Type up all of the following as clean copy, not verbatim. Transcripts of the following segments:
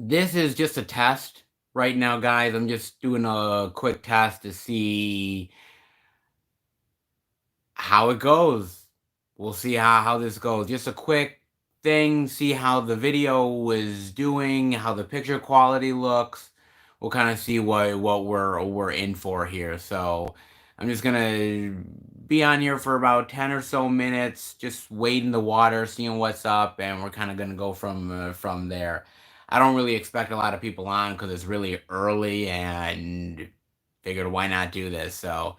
This is just a test right now, guys. I'm just doing a quick test to see how it goes. We'll see how this goes. Just a quick thing, see how the video is doing, how the picture quality looks. We'll kind of see what we're in for here. So I'm just gonna be on here for about 10 or so minutes, just wading the water, seeing what's up, and we're kind of gonna go from there. I don't really expect a lot of people on because it's really early, and figured why not do this. So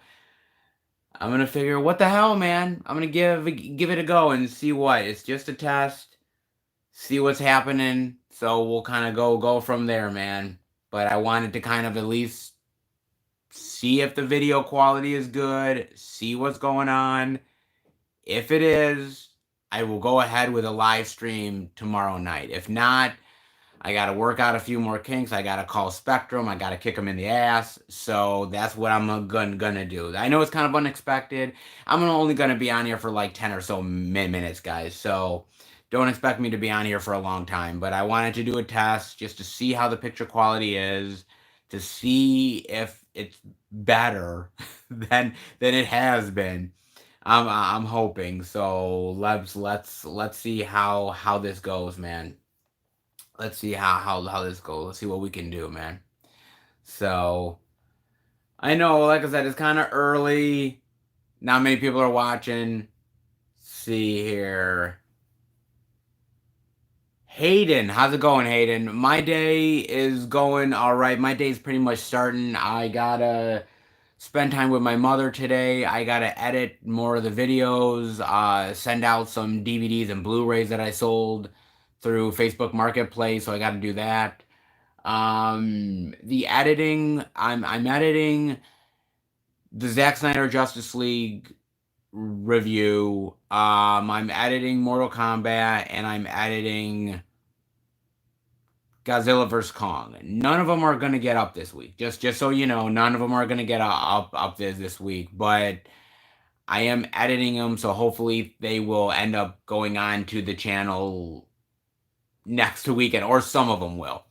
I'm gonna figure what the hell, man. I'm gonna give it a go and see what. It's just a test. See what's happening. So we'll kind of go from there, man. But I wanted to kind of at least see if the video quality is good, see what's going on. If it is, I will go ahead with a live stream tomorrow night. If not, I got to work out a few more kinks. I got to call Spectrum. I got to kick them in the ass. So that's what I'm gonna do. I know it's kind of unexpected. I'm only gonna be on here for like 10 or so minutes, guys. So don't expect me to be on here for a long time. But I wanted to do a test just to see how the picture quality is, to see if it's better than it has been. I'm hoping. So let's see how this goes, man. Let's see how this goes. Let's see what we can do, man. So I know, like I said, it's kind of early. Not many people are watching. See here. Hayden, how's it going, Hayden? My day is going all right. My day's pretty much starting. I gotta spend time with my mother today. I gotta edit more of the videos, send out some DVDs and Blu-rays that I sold through Facebook Marketplace. So I gotta do that. The editing, I'm editing the Zack Snyder Justice League review. I'm editing Mortal Kombat and I'm editing Godzilla vs Kong. None of them are gonna get up this week. Just so you know, none of them are gonna get up this week. But I am editing them, so hopefully they will end up going on to the channel next weekend, or some of them will.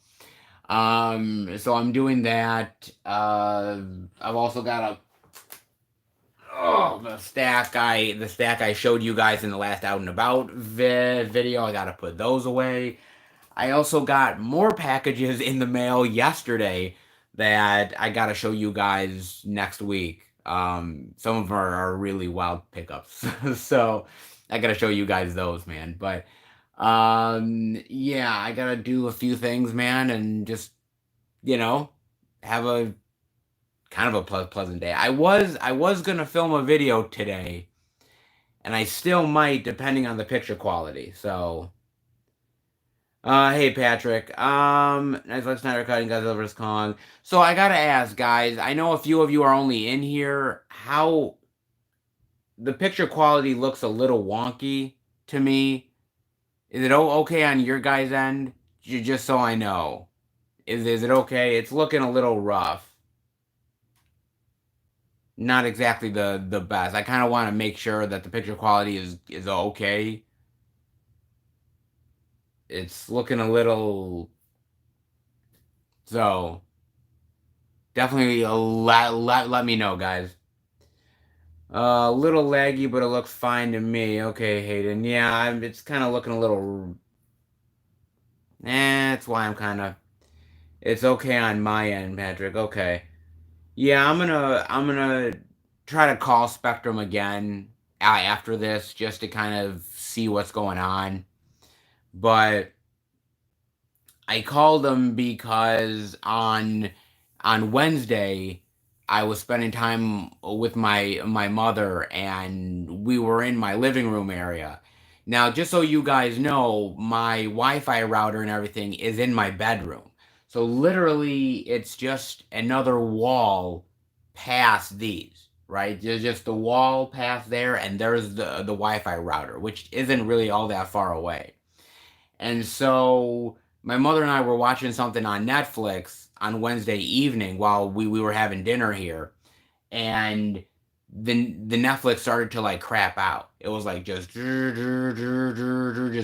So I'm doing that. I've also got the stack I showed you guys in the last out and about video. I gotta put those away. I also got more packages in the mail yesterday that I gotta show you guys next week. Some of them are really wild pickups, so I gotta show you guys those, man. But yeah, I gotta do a few things, man, and just you know have a kind of a pleasant day. I was gonna film a video today, and I still might, depending on the picture quality. So, hey Patrick, nice like Snyder cutting Godzilla vs Kong. So I gotta ask, guys. I know a few of you are only in here. How the picture quality looks a little wonky to me. Is it okay on your guys' end? Just so I know, is it okay? It's looking a little rough. Not exactly the best. I kind of want to make sure that the picture quality is okay. It's looking a little, so definitely let me know, guys. A little laggy, but it looks fine to me. Okay, Hayden. Yeah, it's kind of looking a little. That's why I'm kind of. It's okay on my end, Patrick. Okay. Yeah, I'm gonna try to call Spectrum again after this just to kind of see what's going on. But I called them because on Wednesday I was spending time with my mother and we were in my living room area. Now, just so you guys know, my Wi-Fi router and everything is in my bedroom. So literally it's just another wall past these, right? There's just the wall past there and there's the Wi-Fi router, which isn't really all that far away. And so my mother and I were watching something on Netflix on Wednesday evening while we were having dinner here. And the Netflix started to like crap out. It was like just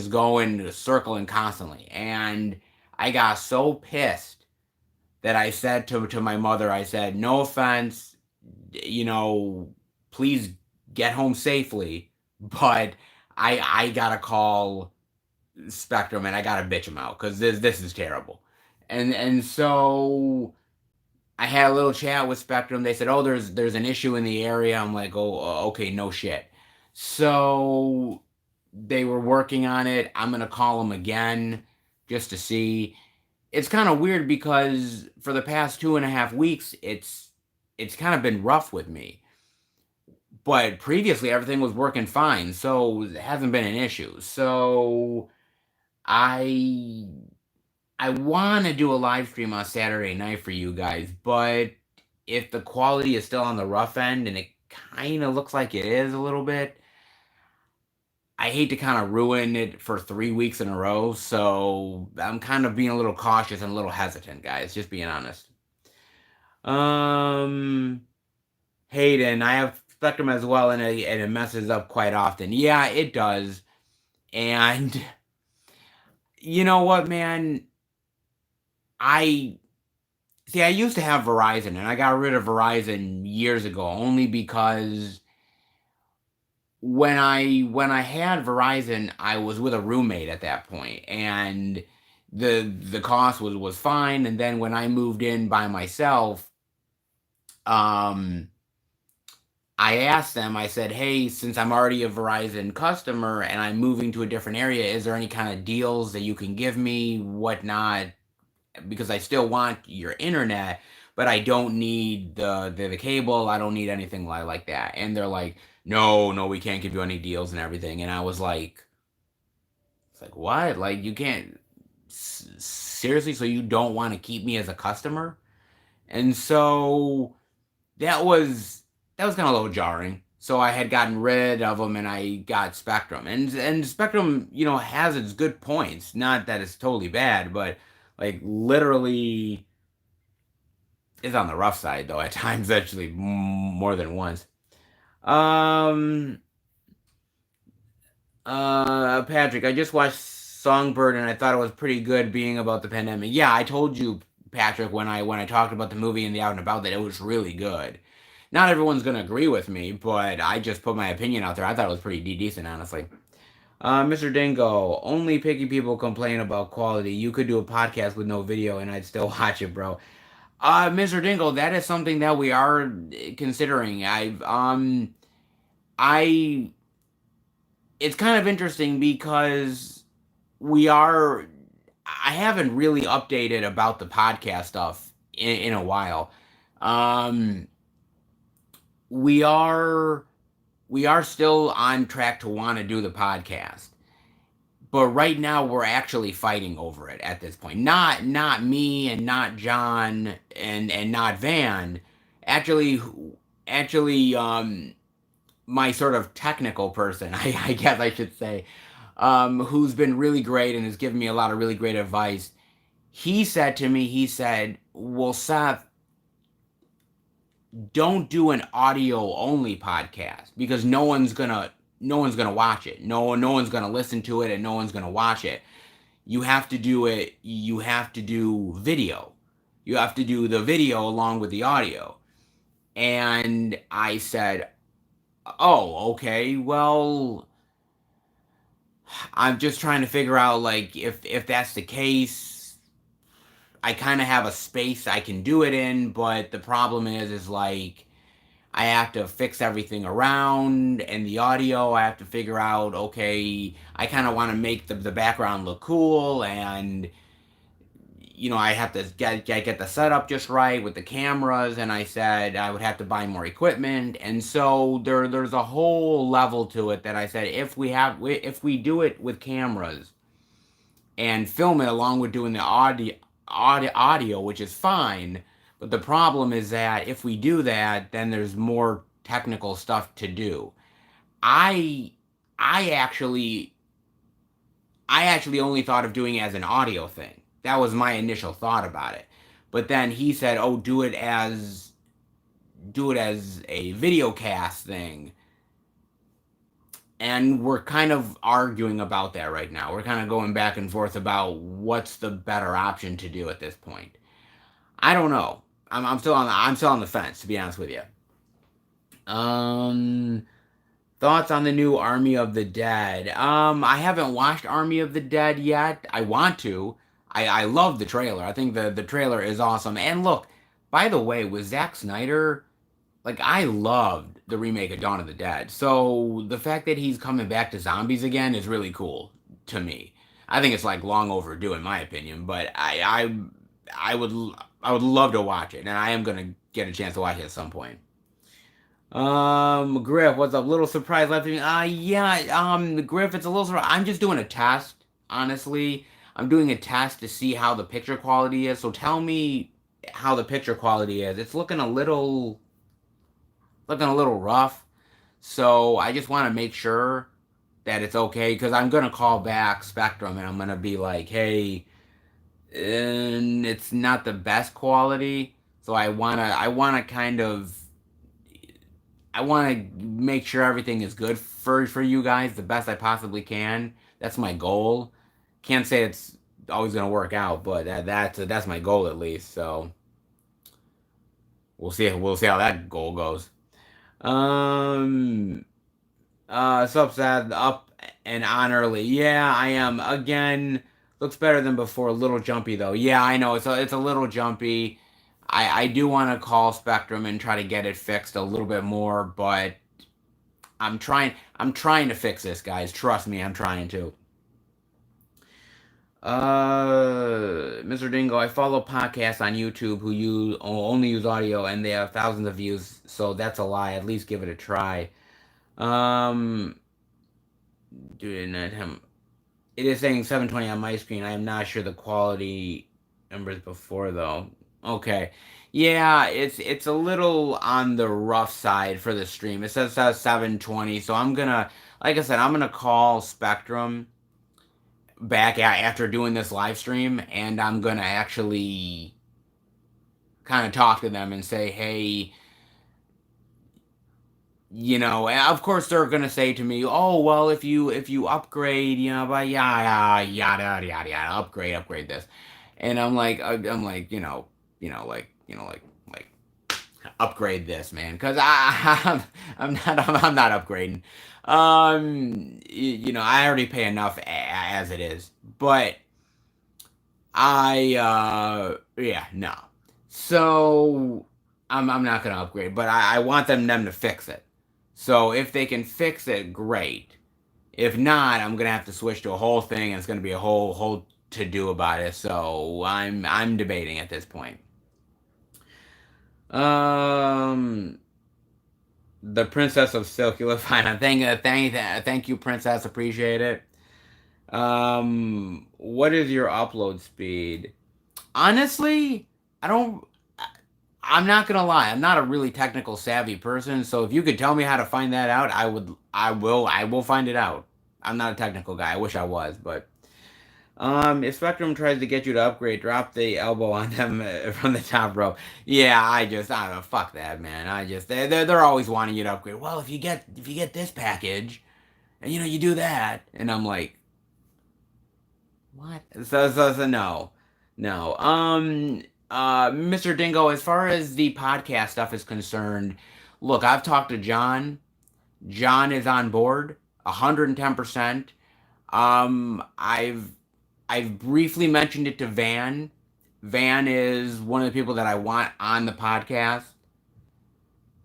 going circling constantly. And I got so pissed that I said to my mother, I said, no offense, you know, please get home safely, but I gotta call Spectrum and I gotta bitch them out because this is terrible. And so I had a little chat with Spectrum. They said, "Oh, there's an issue in the area." I'm like, "Oh, okay, no shit." So they were working on it. I'm gonna call them again just to see. It's kind of weird because for the past 2.5 weeks, it's kind of been rough with me. But previously, everything was working fine, so it hasn't been an issue. So I I want to do a live stream on Saturday night for you guys, but if the quality is still on the rough end, and it kind of looks like it is a little bit, I hate to kind of ruin it for 3 weeks in a row. So I'm kind of being a little cautious and a little hesitant, guys. Just being honest. Um, Hayden, I have Spectrum as well, and it messes up quite often. Yeah, it does. And you know what, man? I See, I used to have Verizon, and I got rid of Verizon years ago only because when I had Verizon, I was with a roommate at that point, and the cost was fine. And then when I moved in by myself, um, I asked them. I said, "Hey, since I'm already a Verizon customer and I'm moving to a different area, is there any kind of deals that you can give me, whatnot? Because I still want your internet, but I don't need the cable. I don't need anything like that." And they're like, "No, no, we can't give you any deals and everything." And I was like, "It's like what? Like you can't seriously? So you don't want to keep me as a customer?" And so that was that was kind of a little jarring. So I had gotten rid of them and I got Spectrum. And Spectrum, has its good points. Not that it's totally bad, but like literally is on the rough side though at times, actually more than once. Um Patrick, I just watched Songbird and I thought it was pretty good being about the pandemic. Yeah, I told you, Patrick, when I talked about the movie and the out and about, that it was really good. Not everyone's gonna agree with me, but I just put my opinion out there. I thought it was pretty decent, honestly. Mr. Dingo, only picky people complain about quality. You could do a podcast with no video and I'd still watch it, bro. Mr. Dingo, that is something that we are considering. I it's kind of interesting because we are I haven't really updated about the podcast stuff in a while. Um we are we are still on track to want to do the podcast. But right now we're actually fighting over it at this point. Not me and not John and not Van. Actually actually my sort of technical person, I guess I should say, who's been really great and has given me a lot of really great advice. He said to me, he said, "Well, Seth, don't do an audio only podcast because no one's gonna watch it. No one's gonna listen to it and no one's gonna watch it. You have to do it. You have to do video. You have to do the video along with the audio." And I said, "Oh, okay. Well, I'm just trying to figure out like if that's the case, I kind of have a space I can do it in, but the problem is like I have to fix everything around and the audio. I have to figure out, okay, I kind of want to make the background look cool, and I have to get the setup just right with the cameras." And I said I would have to buy more equipment, and so there's a whole level to it that I said if we do it with cameras and film it along with doing the audio, which is fine. But the problem is that if we do that, then there's more technical stuff to do. I I actually I actually only thought of doing it as an audio thing. That was my initial thought about it. But then he said, "Oh, do it as a video cast thing." and we're kind of arguing about that right now. We're kind of going back and forth about what's the better option to do at this point. I don't know. I'm still on the fence, to be honest with you. Um, Thoughts on the new Army of the Dead? I haven't watched Army of the Dead yet. I want to. I love the trailer. I think the trailer is awesome. And look, by the way, with Zack Snyder, like I loved the remake of Dawn of the Dead. So the fact that he's coming back to zombies again is really cool to me. I think it's like long overdue in my opinion, but I would I would love to watch it, and I am gonna get a chance to watch it at some point. Griff, what's up? Little surprise left me. Yeah, Griff, it's a little surprise. I'm just doing a test, honestly. I'm doing a test to see how the picture quality is. So tell me how the picture quality is. It's looking a little rough. So I just want to make sure that it's okay because I'm gonna call back Spectrum and I'm gonna be like, hey, it's not the best quality. So I want to make sure everything is good for you guys the best I possibly can. That's my goal. Can't say it's always gonna work out, but that's my goal at least. So we'll see how that goal goes. Um, Subsad up and on early. Yeah, I am again. Looks better than before. A little jumpy though. Yeah, I know it's a little jumpy. I do want to call Spectrum and try to get it fixed a little bit more, but I'm trying to fix this, guys. Trust me, I'm trying to. Mr. Dingo, I follow podcasts on YouTube who only use audio and they have thousands of views, so that's a lie. At least give it a try. Um, Dude, it is saying 720 on my screen. I am not sure the quality numbers before though. Okay. Yeah, it's a little on the rough side for the stream. It says 720, so like I said, I'm gonna call Spectrum back after doing this live stream, and I'm gonna actually kind of talk to them and say, hey, of course they're gonna say to me, "Oh, well, if you upgrade, but yada yada yada yada, upgrade this," and I'm like, like upgrade this, man, because I'm not upgrading. I already pay enough as it is, but yeah, no. So I'm not gonna upgrade, but I want them to fix it. So if they can fix it, great. If not, I'm gonna have to switch to a whole thing, and it's gonna be a whole to do about it. So I'm debating at this point. Um, the Princess of Silk, you look fine. Thank you, Princess. Appreciate it. What is your upload speed? Honestly, I don't. I'm not gonna lie. I'm not a really technical savvy person, so if you could tell me how to find that out, I would. I will find it out. I'm not a technical guy. I wish I was, but if Spectrum tries to get you to upgrade, drop the elbow on them from the top row. Yeah, I don't know. Fuck that, man. They're always wanting you to upgrade. Well, if you get this package, and you do that, and I'm like, what? So no, no. Mr. Dingo, as far as the podcast stuff is concerned, look, I've talked to John. John is on board, 110%. I've briefly mentioned it to Van. Van is one of the people that I want on the podcast.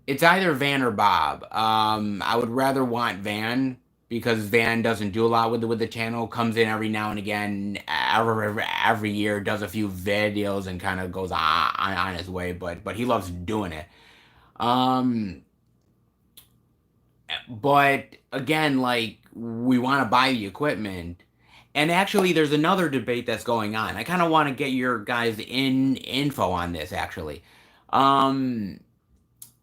It's either Van or Bob. I would rather want Van because Van doesn't do a lot with the channel. Comes in every now and again, every year, does a few videos and kind of goes on his way. But he loves doing it. Um, but again, like we want to buy the equipment. And actually, there's another debate that's going on. I kind of want to get your guys' info on this. Actually, um,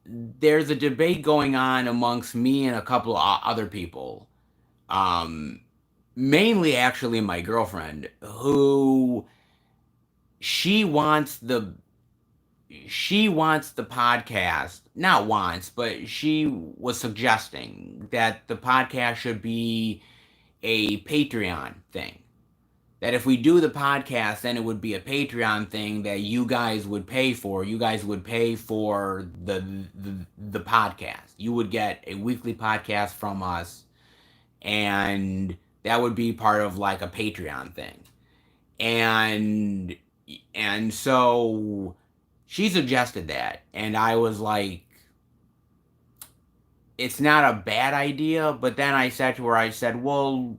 there's a debate going on amongst me and a couple of other people. Um, Mainly, actually, my girlfriend, who she wants she wants the podcast, not wants, but she was suggesting that the podcast should be a Patreon thing. That if we do the podcast, then it would be a Patreon thing that you guys would pay for. You guys would pay for the podcast. You would get a weekly podcast from us, and that would be part of like a Patreon thing. And so she suggested that, and I was like, it's not a bad idea. But then I said to her, I said, well,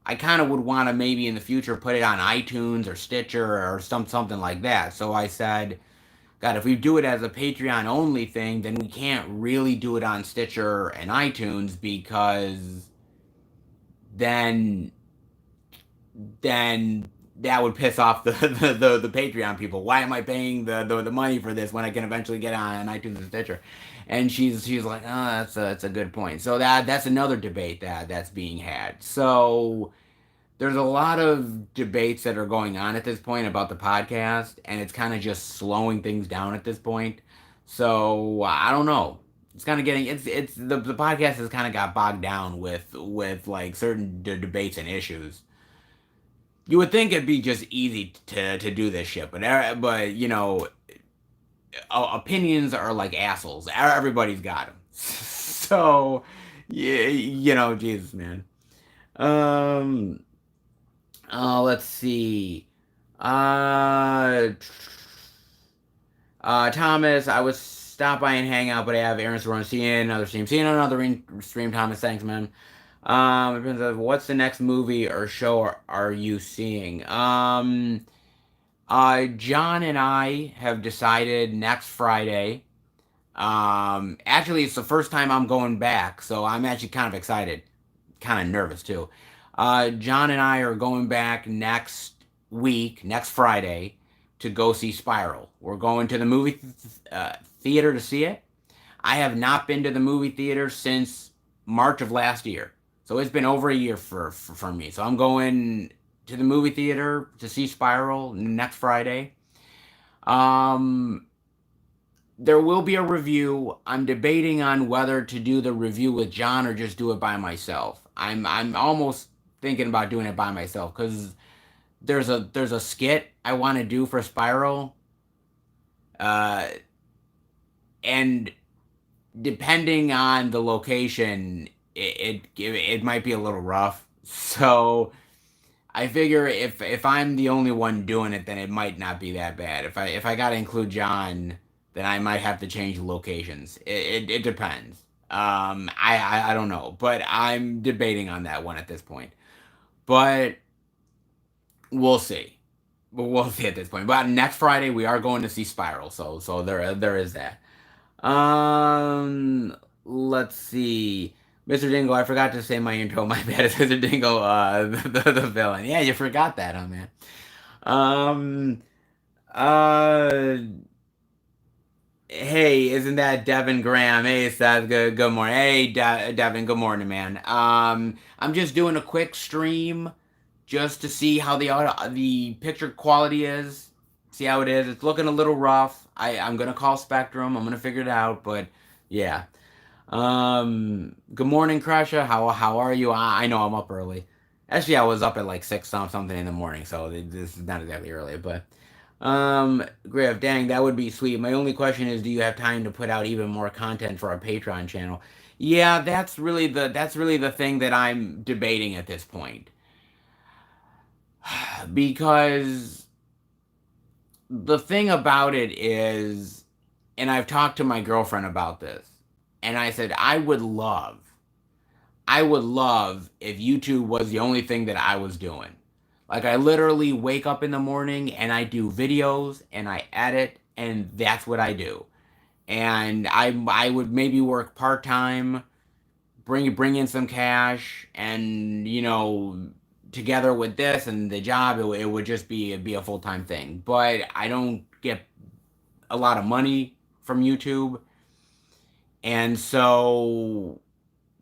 I kind of would want to maybe in the future put it on iTunes or Stitcher or something like that. So I said, God, if we do it as a Patreon only thing, then we can't really do it on Stitcher and iTunes, because then that would piss off the Patreon people. Why am I paying the money for this when I can eventually get on iTunes and Stitcher? And she's like, oh, that's a good point. So that's another debate that's being had. So there's a lot of debates that are going on at this point about the podcast, and it's kind of just slowing things down at this point. So I don't know. It's kind of getting it's the podcast has kind of got bogged down with like certain debates and issues. You would think it'd be just easy to do this shit, but you know, opinions are like assholes. Everybody's got them. So yeah, you know, Jesus, man. Um. Let's see. Uh, Thomas, I would stop by and hang out, but I have errands to run. See you in another stream. See you in another stream, Thomas. Thanks, man. It depends on what's the next movie or show are you seeing? John and I have decided next Friday. Actually, it's the first time I'm going back, so I'm actually kind of excited, kind of nervous too. John and I are going back next week, next Friday, to go see Spiral. We're going to the movie theater to see it. I have not been to the movie theater since March of last year, so it's been over a year for me. So I'm going to the movie theater to see Spiral next Friday. Um, there will be a review. I'm debating on whether to do the review with John or just do it by myself. I'm almost thinking about doing it by myself, because there's a skit I want to do for Spiral, uh, and depending on the location, it might be a little rough. So I figure if I'm the only one doing it, then it might not be that bad. If I gotta include John, then I might have to change locations. It depends. I don't know, but I'm debating on that one at this point. But we'll see. But we'll see at this point. But next Friday we are going to see Spiral, so there is that. Let's see. Mr. Dingle, I forgot to say my intro. My bad. It's Mr. Dingle, the villain. Yeah, you forgot that, huh, man? Um, uh, hey, isn't that Devin Graham? Hey, Seth, good morning. Hey, Devin, good morning, man. I'm just doing a quick stream just to see how the picture quality is. See how it is. It's looking a little rough. I'm gonna call Spectrum. I'm gonna figure it out. But yeah. Good morning, Crusher. How are you? I know I'm up early. Actually, I was up at like six something in the morning, so this is not exactly early. But Griff, dang, that would be sweet. My only question is, do you have time to put out even more content for our Patreon channel? Yeah, that's really the thing that I'm debating at this point. Because the thing about it is, and I've talked to my girlfriend about this, and I said I would love if YouTube was the only thing that I was doing. Like, I literally wake up in the morning and I do videos and I edit, and that's what I do. And I would maybe work part-time, bring in some cash, and you know, together with this and the job, it would just be a full-time thing. But I don't get a lot of money from YouTube, and so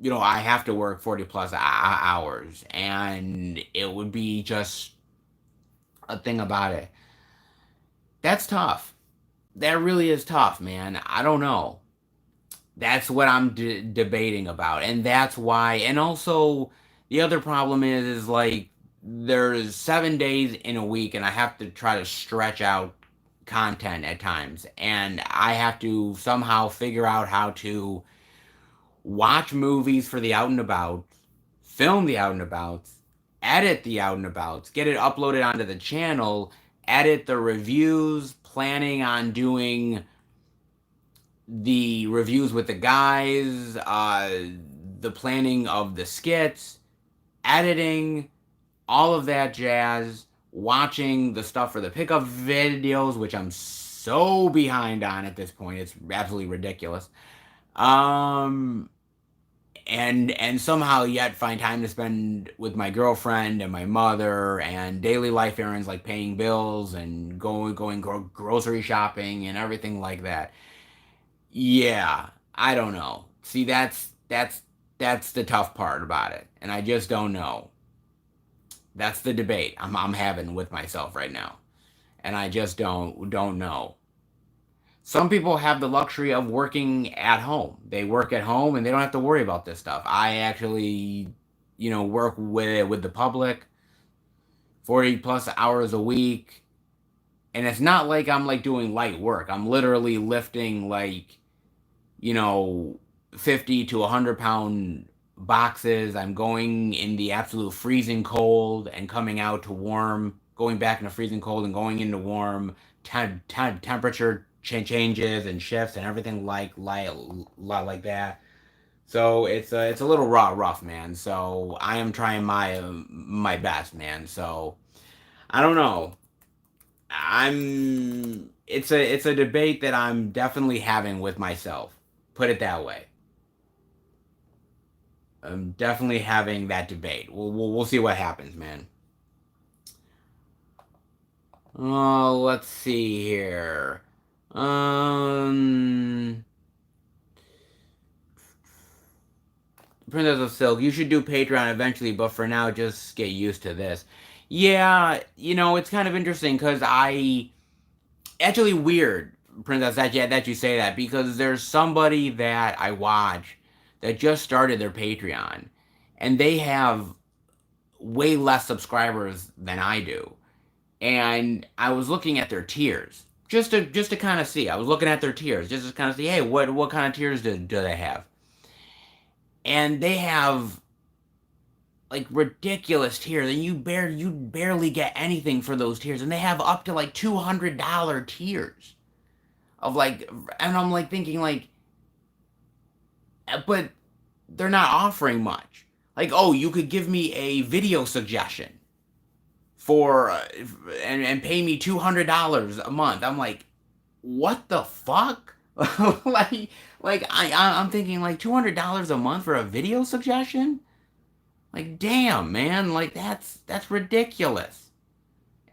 you know, I have to work 40 plus hours, and it would be just a thing about it. That's tough. that really is tough, man. I don't know. That's what I'm debating about, and that's why. And also, the other problem is like there's 7 days in a week, and I have to try to stretch out content at times, and I have to somehow figure out how to watch movies for the out and about, film the out and abouts, edit the out and abouts, get it uploaded onto the channel, edit the reviews, planning on doing the reviews with the guys, the planning of the skits, editing, all of that jazz, watching the stuff for the pickup videos, which I'm so behind on at this point. It's absolutely ridiculous. Um, and somehow yet find time to spend with my girlfriend and my mother and daily life errands like paying bills and going grocery shopping and everything like that. Yeah, I don't know. See, that's the tough part about it, and I just don't know. That's the debate I'm having with myself right now, and I just don't know. Some people have the luxury of working at home. They work at home and they don't have to worry about this stuff. I actually, work with the public 40 plus hours a week, and it's not like I'm like doing light work. I'm literally lifting like, you know, 50 to 100 pound boxes. I'm going in the absolute freezing cold and coming out to warm, going back into freezing cold and going into warm, temperature changes and shifts and everything like that. So it's a little rough, man. So I am trying my best, man. So I don't know. It's a debate that I'm definitely having with myself. Put it that way. I'm definitely having that debate. We'll see what happens, man. Oh, let's see here. Um, Princess of Silk, you should do Patreon eventually, but for now, just get used to this. Yeah, it's kind of interesting because actually weird, Princess, that you say that because there's somebody that I watch that just started their Patreon, and they have way less subscribers than I do. And I was looking at their tiers just to kind of see. I was looking at their tiers just to kind of see, hey, what kind of tiers do they have? And they have like ridiculous tiers, and you barely get anything for those tiers, and they have up to like $200 tiers of like, and I'm like thinking like, but they're not offering much. Like, oh, you could give me a video suggestion for and pay me $200 a month. I'm like, what the fuck? like I'm thinking like $200 a month for a video suggestion? Like, damn, man, like that's ridiculous.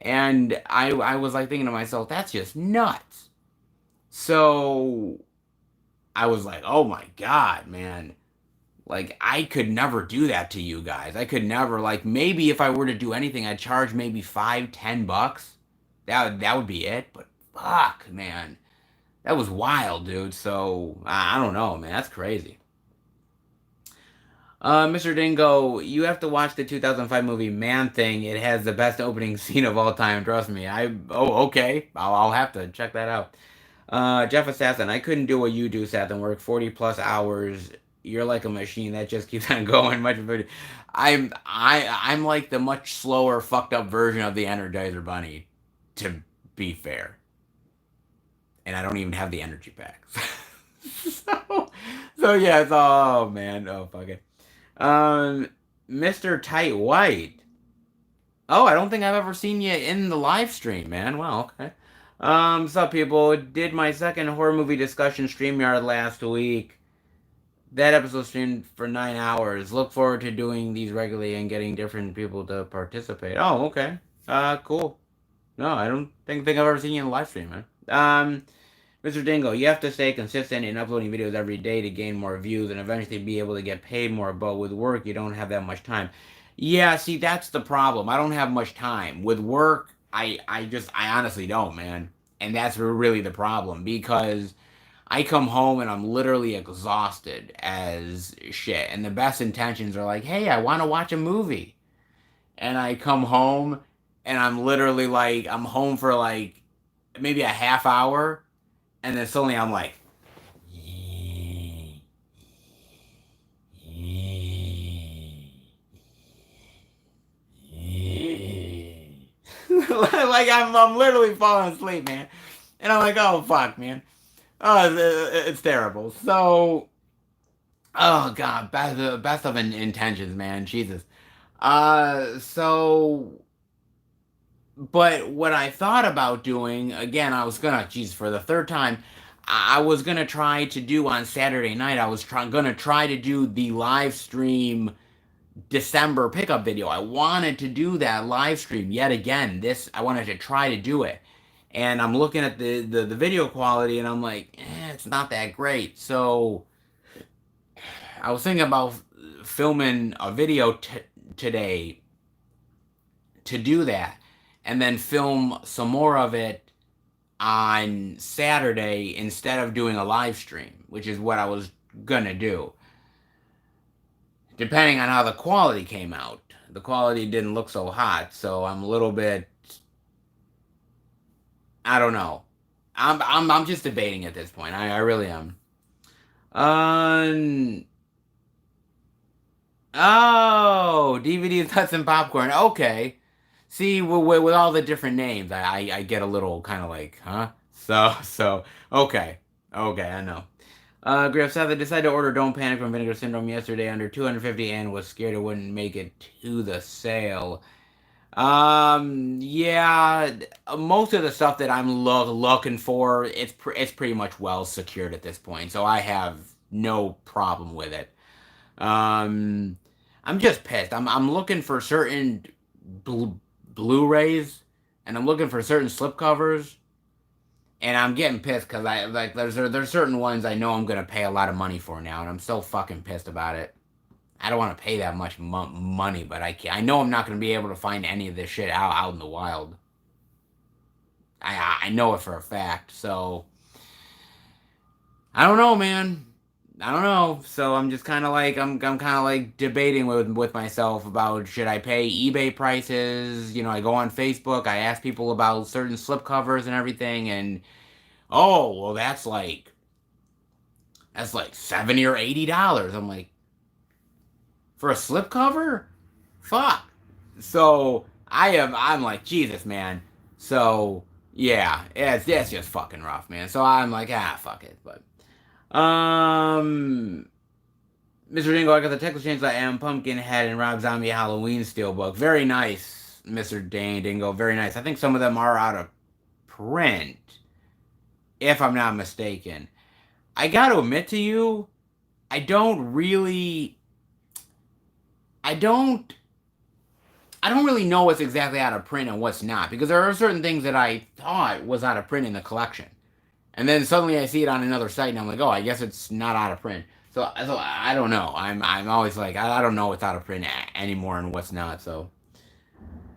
And I was like thinking to myself, that's just nuts. So I was like, oh my god, man. Like, I could never do that to you guys. I could never, like, maybe if I were to do anything, I'd charge maybe 5, $10. That would be it. But fuck, man. That was wild, dude. So, I don't know, man. That's crazy. Mr. Dingo, you have to watch the 2005 movie Man Thing. It has the best opening scene of all time. Trust me. Okay. I'll have to check that out. Jeff Assassin, I couldn't do what you do, Assassin. Work 40 plus hours. You're like a machine that just keeps on going. Much of it. I'm like the much slower, fucked up version of the Energizer Bunny, to be fair. And I don't even have the energy packs. so, so yeah, it's oh man, oh fuck it. Um, Mr. Tight White. Oh, I don't think I've ever seen you in the live stream, man. Well, okay. What's up, people? Did my second horror movie discussion StreamYard last week. That episode streamed for 9 hours. Look forward to doing these regularly and getting different people to participate. Oh, okay. Cool. No, I don't think I've ever seen you in a live stream, man. Mr. Dingo, you have to stay consistent in uploading videos every day to gain more views and eventually be able to get paid more, but with work, you don't have that much time. Yeah, see, that's the problem. I don't have much time. With work, I honestly don't, man. And that's really the problem, because I come home and I'm literally exhausted as shit. And the best intentions are like, hey, I want to watch a movie. And I come home and I'm literally like, I'm home for like maybe a half hour. And then suddenly I'm like, like I'm literally falling asleep, man. And I'm like, oh, fuck, man. Oh, it's terrible. So, oh god, best of intentions, man. Jesus. So, but what I thought about doing again, I was gonna, Jesus, for the third time, I was gonna try to do on Saturday night. I was gonna try to do the live stream December pickup video. I wanted to do that live stream yet again. I wanted to try to do it. And I'm looking at the video quality and I'm like, it's not that great. So I was thinking about filming a video today to do that, and then film some more of it on Saturday instead of doing a live stream, which is what I was gonna do. Depending on how the quality came out. The quality didn't look so hot, so I'm a little bit, I don't know. I'm just debating at this point. I really am. Um Oh, DVDs, nuts, and popcorn. Okay. See, with all the different names, I get a little kind of like, huh? Okay. Okay, I know. Griff said they decided to order Don't Panic from Vinegar Syndrome yesterday under 250 and was scared it wouldn't make it to the sale. Yeah, most of the stuff that I'm looking for, it's pretty much well secured at this point, so I have no problem with it. Um, I'm just pissed. I'm looking for certain Blu-rays, and I'm looking for certain slipcovers, and I'm getting pissed because I like there's certain ones I know I'm gonna pay a lot of money for now, and I'm so fucking pissed about it. I don't want to pay that much money, but I can't. I know I'm not gonna be able to find any of this shit out in the wild. I know it for a fact. So I don't know, man. I don't know. So I'm just kind of like I'm kind of like debating with myself about should I pay eBay prices? You know, I go on Facebook, I ask people about certain slipcovers and everything, and oh, well, that's like $70 or $80. I'm like, for a slipcover? Fuck. So I'm like, Jesus, man. So yeah, it's just fucking rough, man. So I'm like, fuck it. But um, Mr. Dingo, I got the Texas Chainsaw M Pumpkinhead and Rob Zombie Halloween Steelbook. Very nice, Mr. Dingo. Very nice. I think some of them are out of print, if I'm not mistaken. I got to admit to you, I don't really, I don't, I don't really know what's exactly out of print and what's not, because there are certain things that I thought was out of print in the collection. And then suddenly I see it on another site, and I'm like, oh, I guess it's not out of print. So I don't know. I'm always like, I don't know what's out of print anymore and what's not. So,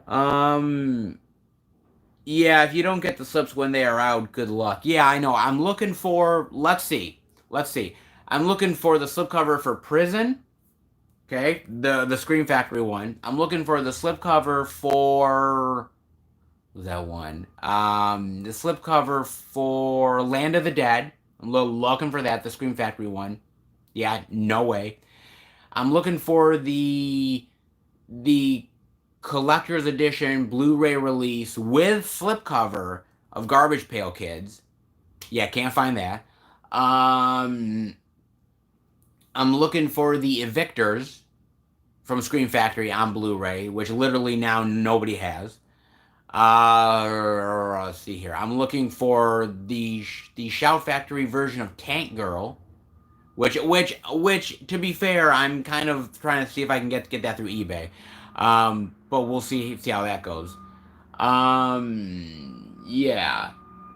um, yeah, if you don't get the slips when they are out, good luck. Yeah, I know. I'm looking for. Let's see. I'm looking for the slipcover for Prison. Okay, the Scream Factory one. I'm looking for the slipcover for was that one? The slipcover for Land of the Dead. I'm looking for that, the Scream Factory one. Yeah, no way. I'm looking for the collector's edition Blu-ray release with slipcover of Garbage Pail Kids. Yeah, can't find that. Um, I'm looking for the Evictors from Scream Factory on Blu-ray, which literally now nobody has. Let's see here. I'm looking for the Shout Factory version of Tank Girl, which to be fair, I'm kind of trying to see if I can get that through eBay. But we'll see how that goes. Yeah.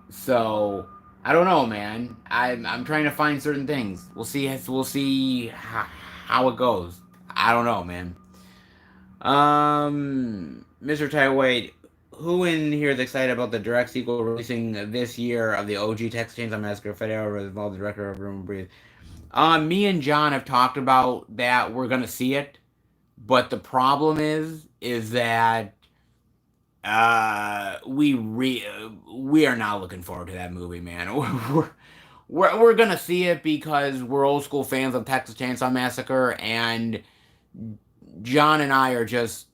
So I don't know, man. I'm trying to find certain things. We'll see how it goes. I don't know, man. Mr. Tyway, Who in here is excited about the direct sequel releasing this year of the OG Texas Chainsaw Massacre? Federa involved the director of Room and Breathe. Me and John have talked about that. We're gonna see it, but the problem is that we are not looking forward to that movie, man. We're gonna see it because we're old school fans of Texas Chainsaw Massacre, and John and I are just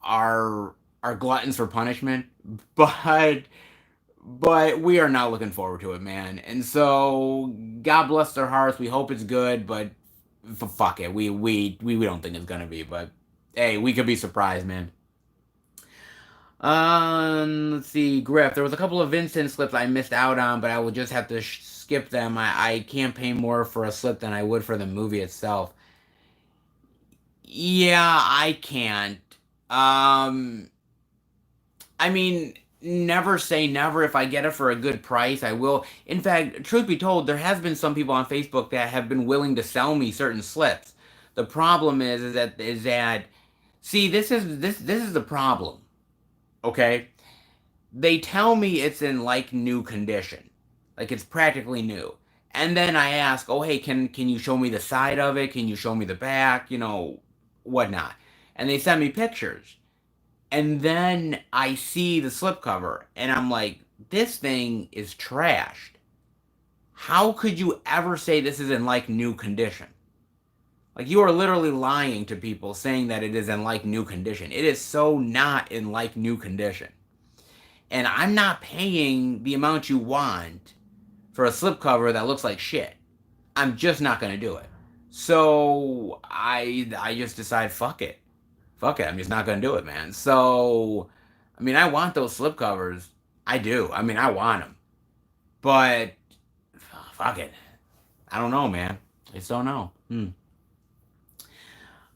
are gluttons for punishment, but we are not looking forward to it, man. And so God bless their hearts. We hope it's good, but fuck it, we don't think it's gonna be. But hey, we could be surprised, man. Let's see, Griff. There was a couple of Vincent slips I missed out on, but I will just have to skip them. I can't pay more for a slip than I would for the movie itself. Yeah, I can't. Um, I mean, never say never. If I get it for a good price, I will. In fact, truth be told, there has been some people on Facebook that have been willing to sell me certain slips. The problem is that see, this is the problem. Okay, they tell me it's in like new condition, like it's practically new. And then I ask, oh hey, can you show me the side of it? Can you show me the back? Whatnot. And they send me pictures. And then I see the slipcover, and I'm like, this thing is trashed. How could you ever say this is in like new condition? Like you are literally lying to people saying that it is in like new condition. It is so not in like new condition. And I'm not paying the amount you want for a slipcover that looks like shit. I'm just not gonna do it. So I just decide fuck it. I'm just not gonna do it, man. So I mean, I want those slipcovers. I do. I mean, I want them, but fuck it. I don't know, man. I just don't know.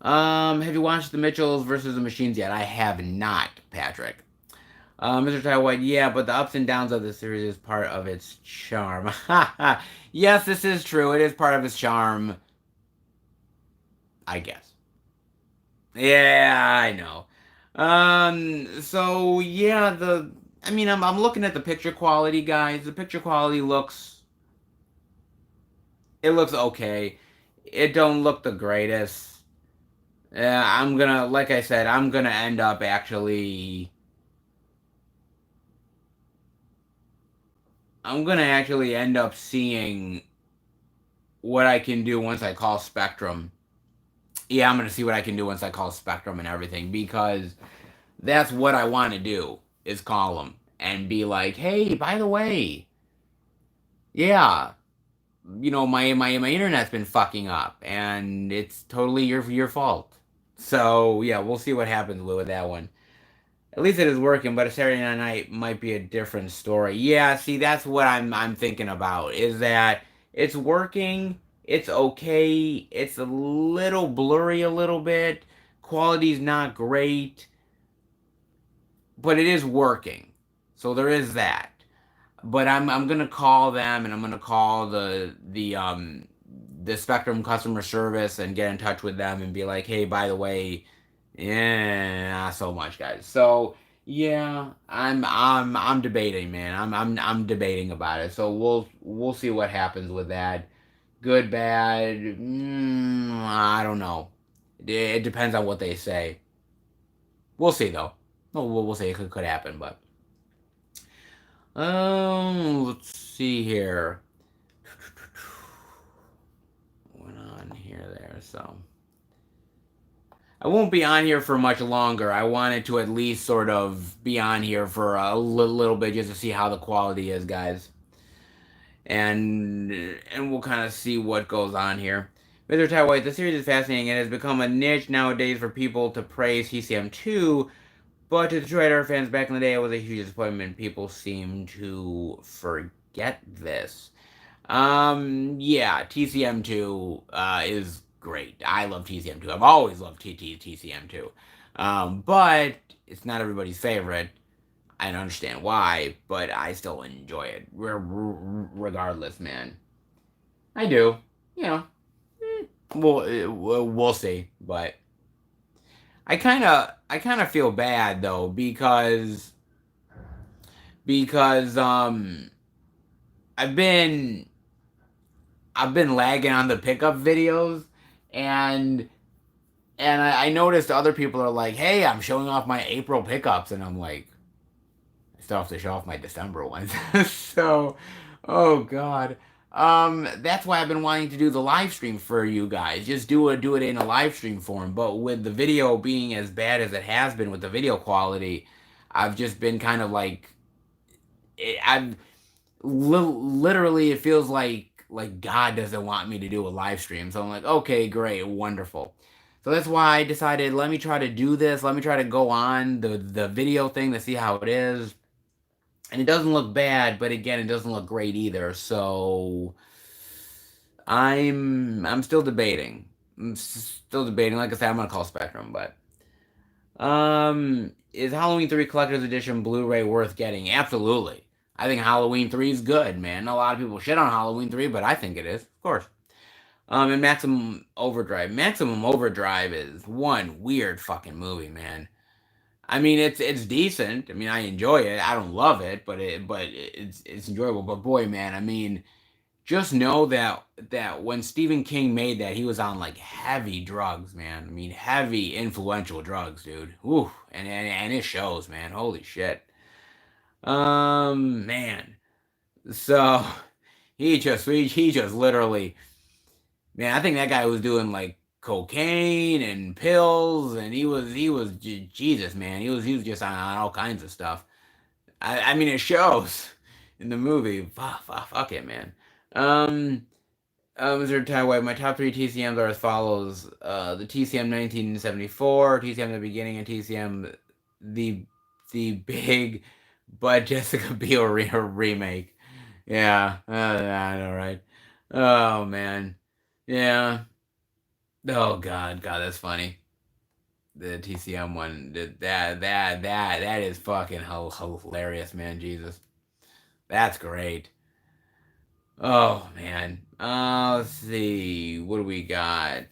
Have you watched the Mitchells versus the Machines yet? I have not, Patrick. Mr. Ty White, yeah, but the ups and downs of the series is part of its charm. Yes, this is true. It is part of its charm, I guess. Yeah, I know. So yeah, I mean, I'm looking at the picture quality, guys. The picture quality it looks okay. It don't look the greatest. Like I said, I'm gonna end up actually end up seeing what I can do once I call Spectrum. Yeah, I'm gonna see what I can do once I call Spectrum and everything, because that's what I want to do, is call them and be like, hey, by the way, yeah, my internet's been fucking up and it's totally your fault. So yeah, we'll see what happens with that one. At least it is working, but a Saturday night might be a different story. Yeah, see, that's what I'm thinking about, is that it's working, it's okay, it's a little blurry a little bit, quality's not great, but it is working. So there is that. But I'm gonna call them, and I'm gonna call the Spectrum customer service and get in touch with them and be like, hey, by the way, yeah, not so much, guys. So yeah, I'm debating, man. I'm debating about it. So we'll see what happens with that. Good, bad. I don't know. It depends on what they say. We'll see though. We'll see. It could happen, but let's see here. What went on here there? So I won't be on here for much longer. I wanted to at least sort of be on here for a little bit just to see how the quality is, guys, and we'll kind of see what goes on here. Mr. Ty White, the series is fascinating. It has become a niche nowadays for people to praise TCM2, but to Detroit Art fans back in the day, it was a huge disappointment. People seem to forget this. Yeah, TCM2 is great. I love TCM2. I've always loved TCM2. But it's not everybody's favorite. I don't understand why, but I still enjoy it. Regardless, man. I do. You know, we'll see. But I kind of feel bad though, because because I've been I've been lagging on the pickup videos, and I noticed other people are like, "Hey, I'm showing off my April pickups," and I'm like, I still have to show off my December ones. So, oh god. That's why I've been wanting to do the live stream for you guys. Just do it in a live stream form. But with the video being as bad as it has been with the video quality, I've just been kind of like, I've literally it feels like God doesn't want me to do a live stream. So I'm like, okay, great, wonderful. So that's why I decided, let me try to do this. Let me try to go on the video thing to see how it is. And it doesn't look bad, but again, it doesn't look great either. So I'm still debating. I'm still debating. Like I said, I'm gonna call Spectrum, but is Halloween 3 Collector's Edition Blu-ray worth getting? Absolutely. I think Halloween 3 is good, man. A lot of people shit on Halloween 3, but I think it is, of course. And Maximum Overdrive. Maximum Overdrive is one weird fucking movie, man. I mean, it's decent. I mean, I enjoy it. I don't love it, but it's enjoyable. But boy, man, I mean, just know that when Stephen King made that, he was on like heavy drugs, man. I mean, heavy influential drugs, dude. Ooh, and it shows, man. Holy shit. Man. So he just literally, man. I think that guy was doing like cocaine and pills, and he was Jesus, man. He was just on all kinds of stuff. I mean, it shows in the movie. Fuck it, man. Um, Mr. Taiwan, my top three TCMs are as follows: the TCM 1974, TCM the beginning, and TCM the big but Jessica Biel remake. Yeah, I know, right? Oh man, yeah. Oh God, that's funny. The TCM one, that is fucking hilarious, man. Jesus, that's great. Oh man. Let's see. What do we got?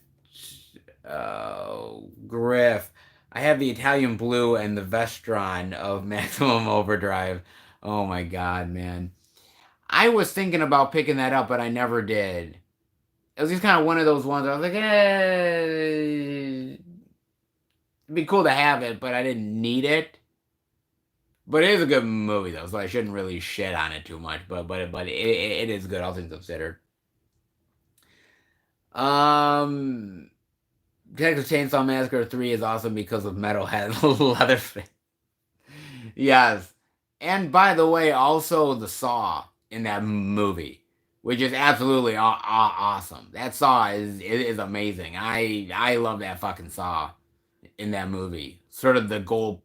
Griff. I have the Italian Blue and the Vestron of Maximum Overdrive. Oh my god, man. I was thinking about picking that up, but I never did. It was just kind of one of those ones. I was like, it'd be cool to have it, but I didn't need it. But it is a good movie though, so I shouldn't really shit on it too much. But it is good, all things considered. Um, Texas Chainsaw Massacre 3 is awesome because of Metalhead Leatherface. Yes. And by the way, also the Saw in that movie, which is absolutely awesome. That Saw is amazing. I love that fucking Saw in that movie. Sort of the gold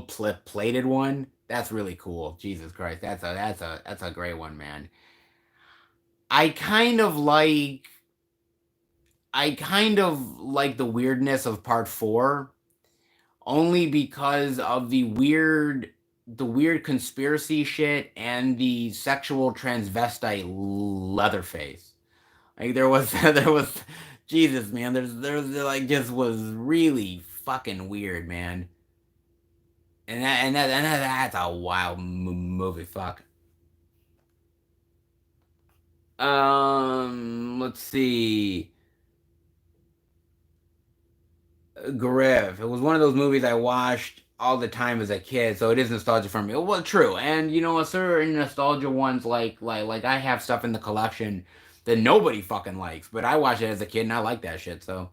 plated one. That's really cool. Jesus Christ, that's a great one, man. I kind of like I kind of like the weirdness of part 4 only because of the weird conspiracy shit and the sexual transvestite Leatherface. Like there was Jesus, man. There's like just was really fucking weird, man. That's a wild movie. Fuck. Let's see. Griff. It was one of those movies I watched all the time as a kid, so it is nostalgia for me. Well, true, and you know, certain nostalgia ones like I have stuff in the collection that nobody fucking likes, but I watched it as a kid and I like that shit. So,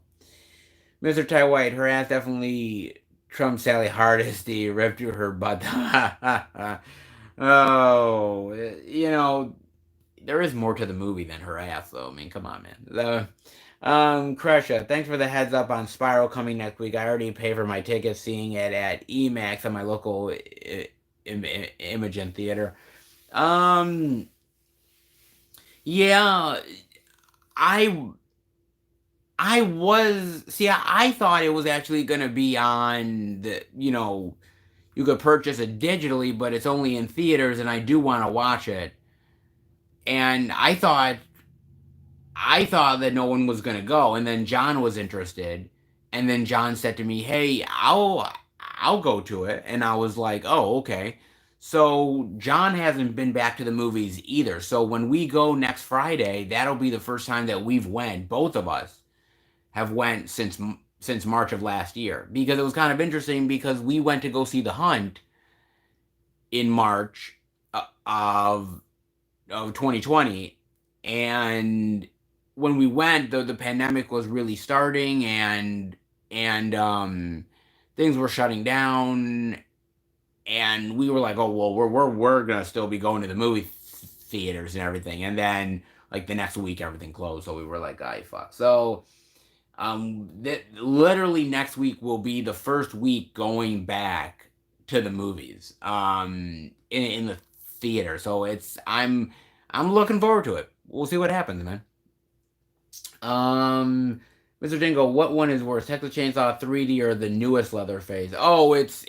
Mr. Ty White, her ass definitely trumps Sally Hardesty ripped through her butt. Oh, there is more to the movie than her ass, though. I mean, come on, man. Crusha, thanks for the heads up on Spiral coming next week. I already paid for my ticket, seeing it at EMAX at my local Imogen Theater. Um, yeah, I I thought it was actually gonna be on you could purchase it digitally, but it's only in theaters, and I do want to watch it. And I thought that no one was gonna go, and then John was interested, and then John said to me, "Hey, I'll go to it," and I was like, "Oh, okay." So John hasn't been back to the movies either. So when we go next Friday, that'll be the first time that we've went. Both of us have went since March of last year, because it was kind of interesting because we went to go see The Hunt in March of 2020, and when we went, the pandemic was really starting, and things were shutting down, and we were like, oh well, we're gonna still be going to the movie theaters and everything, and then like the next week everything closed, so we were like, "Ay, fuck." So literally next week will be the first week going back to the movies in the theater, so I'm looking forward to it. We'll see what happens, man. um Mr. Dingo, what one is worse, Texas Chainsaw 3D or the newest Leatherface? Oh, it's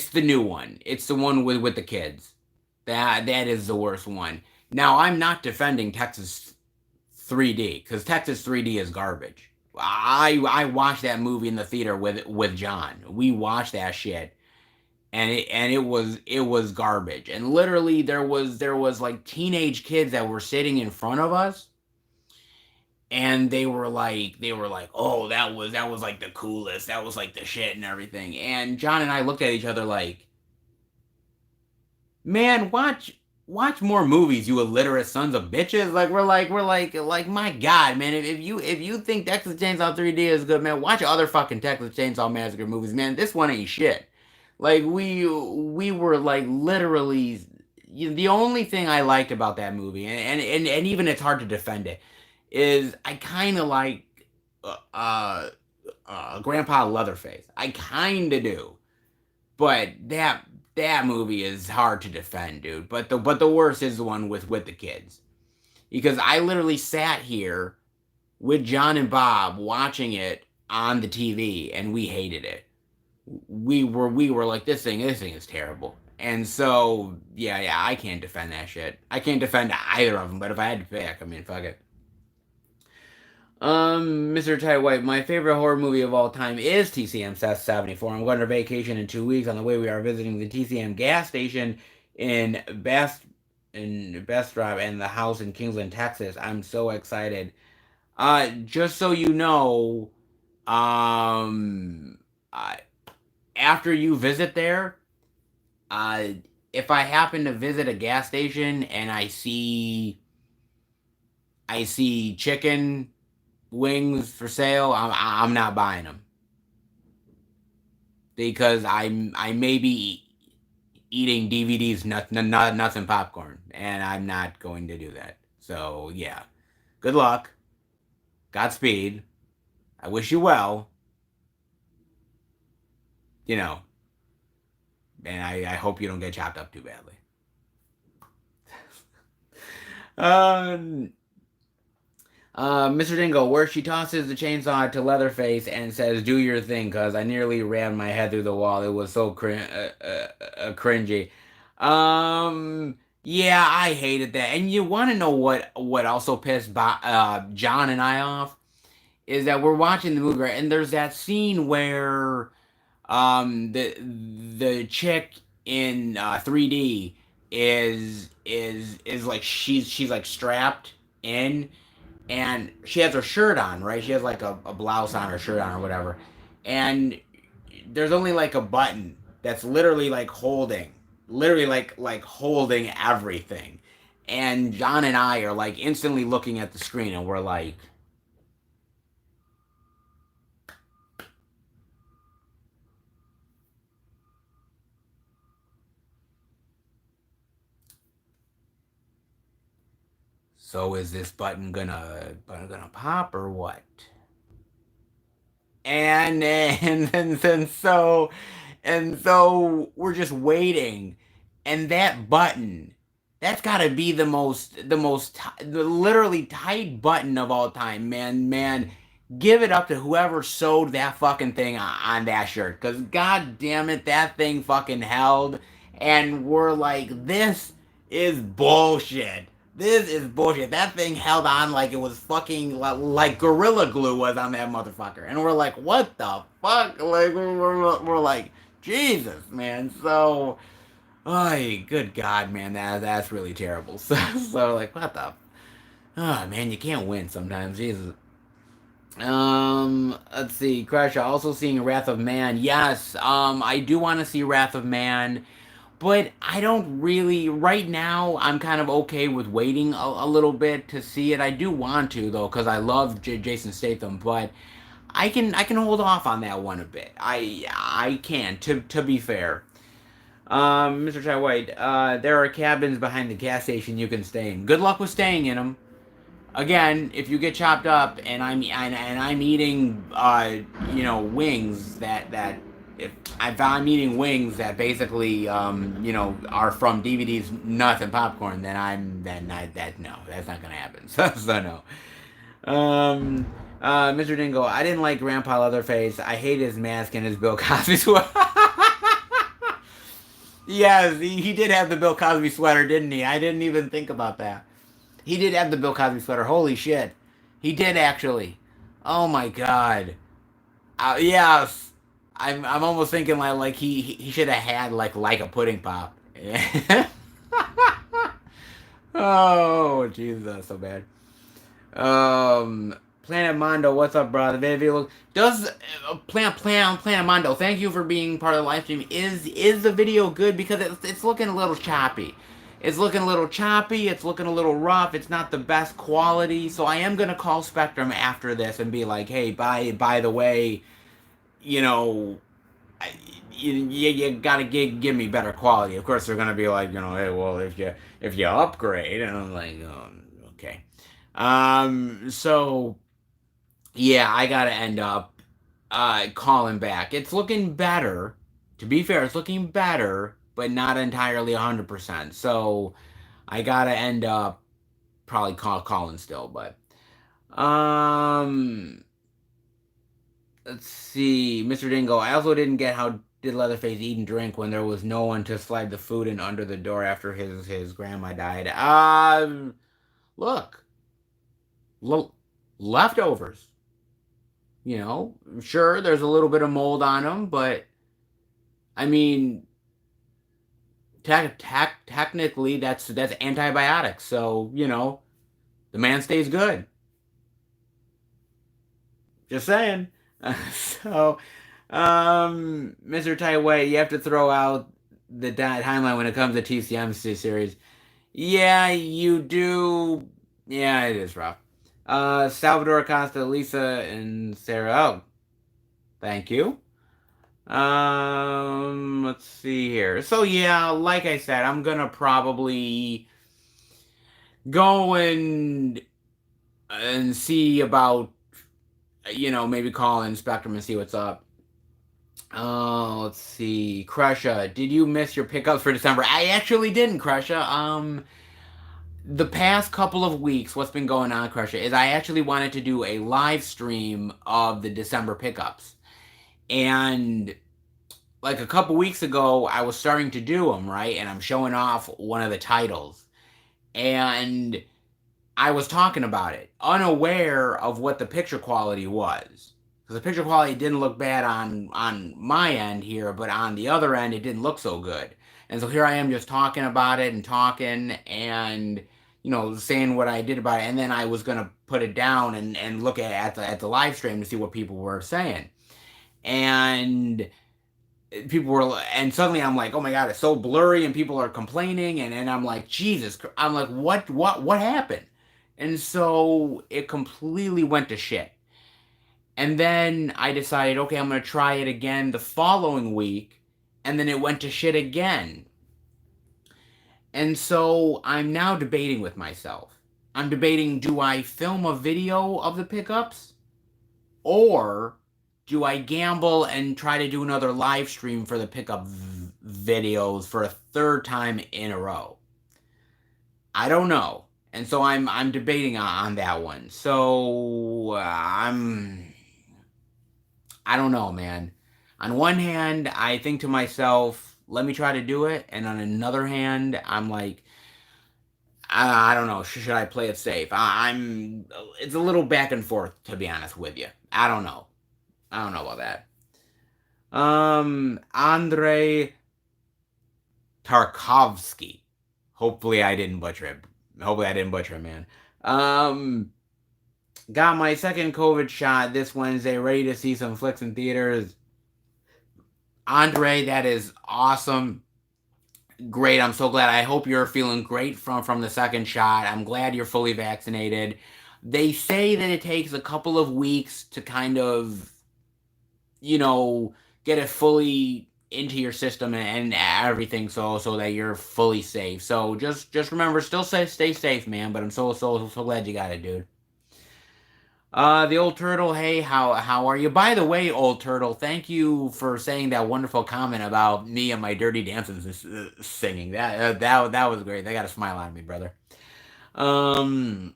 the new one. It's the one with the kids. That is the worst one. Now, I'm not defending Texas 3D, because Texas 3D is garbage. I watched that movie in the theater with John. We watched that shit, and it was garbage. And literally there was like teenage kids that were sitting in front of us, and they were like, "Oh, that was like the coolest. That was like the shit and everything." And John and I looked at each other like, man, watch more movies, you illiterate sons of bitches. Like we're like, my God, man, if you think Texas Chainsaw 3D is good, man, watch other fucking Texas Chainsaw Massacre movies, man. This one ain't shit. Like we were like literally, the only thing I liked about that movie, and even it's hard to defend it, is I kind of like uh, uh Grandpa Leatherface. I kind of do, but that movie is hard to defend, dude. But the worst is the one with the kids, because I literally sat here with John and Bob watching it on the TV, and we hated it. We were like, this thing is terrible. And so yeah, I can't defend that shit. I can't defend either of them. But if I had to pick, I mean, fuck it. Mr. Ty White, my favorite horror movie of all time is TCM 74. I'm going on vacation in 2 weeks. On the way, we are visiting the TCM gas station in Best Drive and the house in Kingsland, Texas. I'm so excited. Just so you know, um, uh, after you visit there, uh, if I happen to visit a gas station and I see chicken wings for sale, I'm not buying them, because I may be eating DVDs, nuts and popcorn, and I'm not going to do that. So yeah, good luck, Godspeed. I wish you well, you know, and I hope you don't get chopped up too badly. um, Mr. Dingo, where she tosses the chainsaw to Leatherface and says, "Do your thing," cause I nearly ran my head through the wall. It was so cringy. Yeah, I hated that. And you want to know what also pissed John and I off, is that we're watching the movie, right, and there's that scene where the chick in 3D is like, she's like strapped in, and she has her shirt on, right? She has like a blouse on, her shirt on, or whatever. And there's only like a button that's literally like holding everything. And John and I are like instantly looking at the screen, and we're like, so is this button gonna pop or what? And we're just waiting, and that button, that's got to be the literally tight button of all time, man. Give it up to whoever sewed that fucking thing on that shirt, because god damn it, that thing fucking held. And we're like, this is bullshit. This is bullshit. That thing held on like it was fucking like Gorilla Glue was on that motherfucker. And we're like, what the fuck? Like, we're like, Jesus, man. So, ay, good God, man, that's really terrible. So like, what the? Oh man, you can't win sometimes. Jesus. Let's see. Crash. Also seeing Wrath of Man. Yes. I do want to see Wrath of Man, but I don't really. Right now, I'm kind of okay with waiting a little bit to see it. I do want to though, because I love Jason Statham, but I can hold off on that one a bit. I can. To be fair. Mr. Chai White, there are cabins behind the gas station you can stay in. Good luck with staying in them. Again, if you get chopped up and I'm eating wings if I'm eating wings that basically are from DVDs, nuts and popcorn, then no, that's not gonna happen. So no. Mr. Dingo, I didn't like Grandpa Leatherface. I hate his mask and his Bill Cosby sweater. Yes, he did have the Bill Cosby sweater, didn't he? I didn't even think about that. He did have the Bill Cosby sweater. Holy shit. He did actually. Oh my god. Yes. I'm almost thinking like he should have had like a pudding pop. Oh Jesus, that's so bad. Planet Mondo, what's up, brother? Video does Planet Mondo. Thank you for being part of the live stream. Is the video good? Because it's looking a little choppy. It's looking a little choppy. It's looking a little rough. It's not the best quality. So I am gonna call Spectrum after this and be like, hey, by the way, you know, you gotta give me better quality. Of course, they're gonna be like, hey, well, if you upgrade, and I'm like, oh, okay. So yeah, I gotta end up calling back. It's looking better. To be fair, it's looking better, but not entirely 100%. So I gotta end up probably calling still. But um, let's see, Mr. Dingo. I also didn't get how did Leatherface eat and drink when there was no one to slide the food in under the door after his grandma died. Look, leftovers. Sure, there's a little bit of mold on them, but I mean, technically, that's antibiotics. So the man stays good. Just saying. So, Mr. Taiwei, you have to throw out the timeline when it comes to TCM series. Yeah, you do. Yeah, it is rough. Salvador Acosta, Lisa, and Sarah. Oh, thank you. Let's see here. So yeah, like I said, I'm gonna probably go and see about maybe call in Spectrum and see what's up. Let's see. Crusha, did you miss your pickups for December? I actually didn't, Crusha. The past couple of weeks, what's been going on, Crusha, is I actually wanted to do a live stream of the December pickups. And like a couple weeks ago, I was starting to do them, right? And I'm showing off one of the titles. And I was talking about it, unaware of what the picture quality was. Because the picture quality didn't look bad on my end here, but on the other end, it didn't look so good. And so here I am just talking about it and talking and, saying what I did about it. And then I was going to put it down and look at the live stream to see what people were saying. And and suddenly I'm like, oh my god, it's so blurry, and people are complaining, and I'm like, Jesus, I'm like, what happened? And so it completely went to shit. And then I decided, okay, I'm gonna try it again the following week, and then it went to shit again. And so I'm now debating with myself. I'm debating, do I film a video of the pickups, or do I gamble and try to do another live stream for the pickup videos for a third time in a row? I don't know. And so I'm debating on that one. So I don't know, man. On one hand, I think to myself, let me try to do it, and on another hand, I'm like, I don't know. Should I play it safe? It's a little back and forth, to be honest with you. I don't know. I don't know about that. Andrei Tarkovsky. Hopefully I didn't butcher it. Hopefully I didn't butcher it, man. Um, got my second COVID shot this Wednesday. Ready to see some flicks in theaters. Andre, that is awesome. Great. I'm so glad. I hope you're feeling great from the second shot. I'm glad you're fully vaccinated. They say that it takes a couple of weeks to kind of, you know, get it fully into your system and everything, so that you're fully safe. So just remember, still stay safe, man. But I'm so glad you got it, dude. The old turtle, hey, how are you? By the way, old turtle, thank you for saying that wonderful comment about me and my dirty dances singing. That was great. They got a smile on me, brother. Um,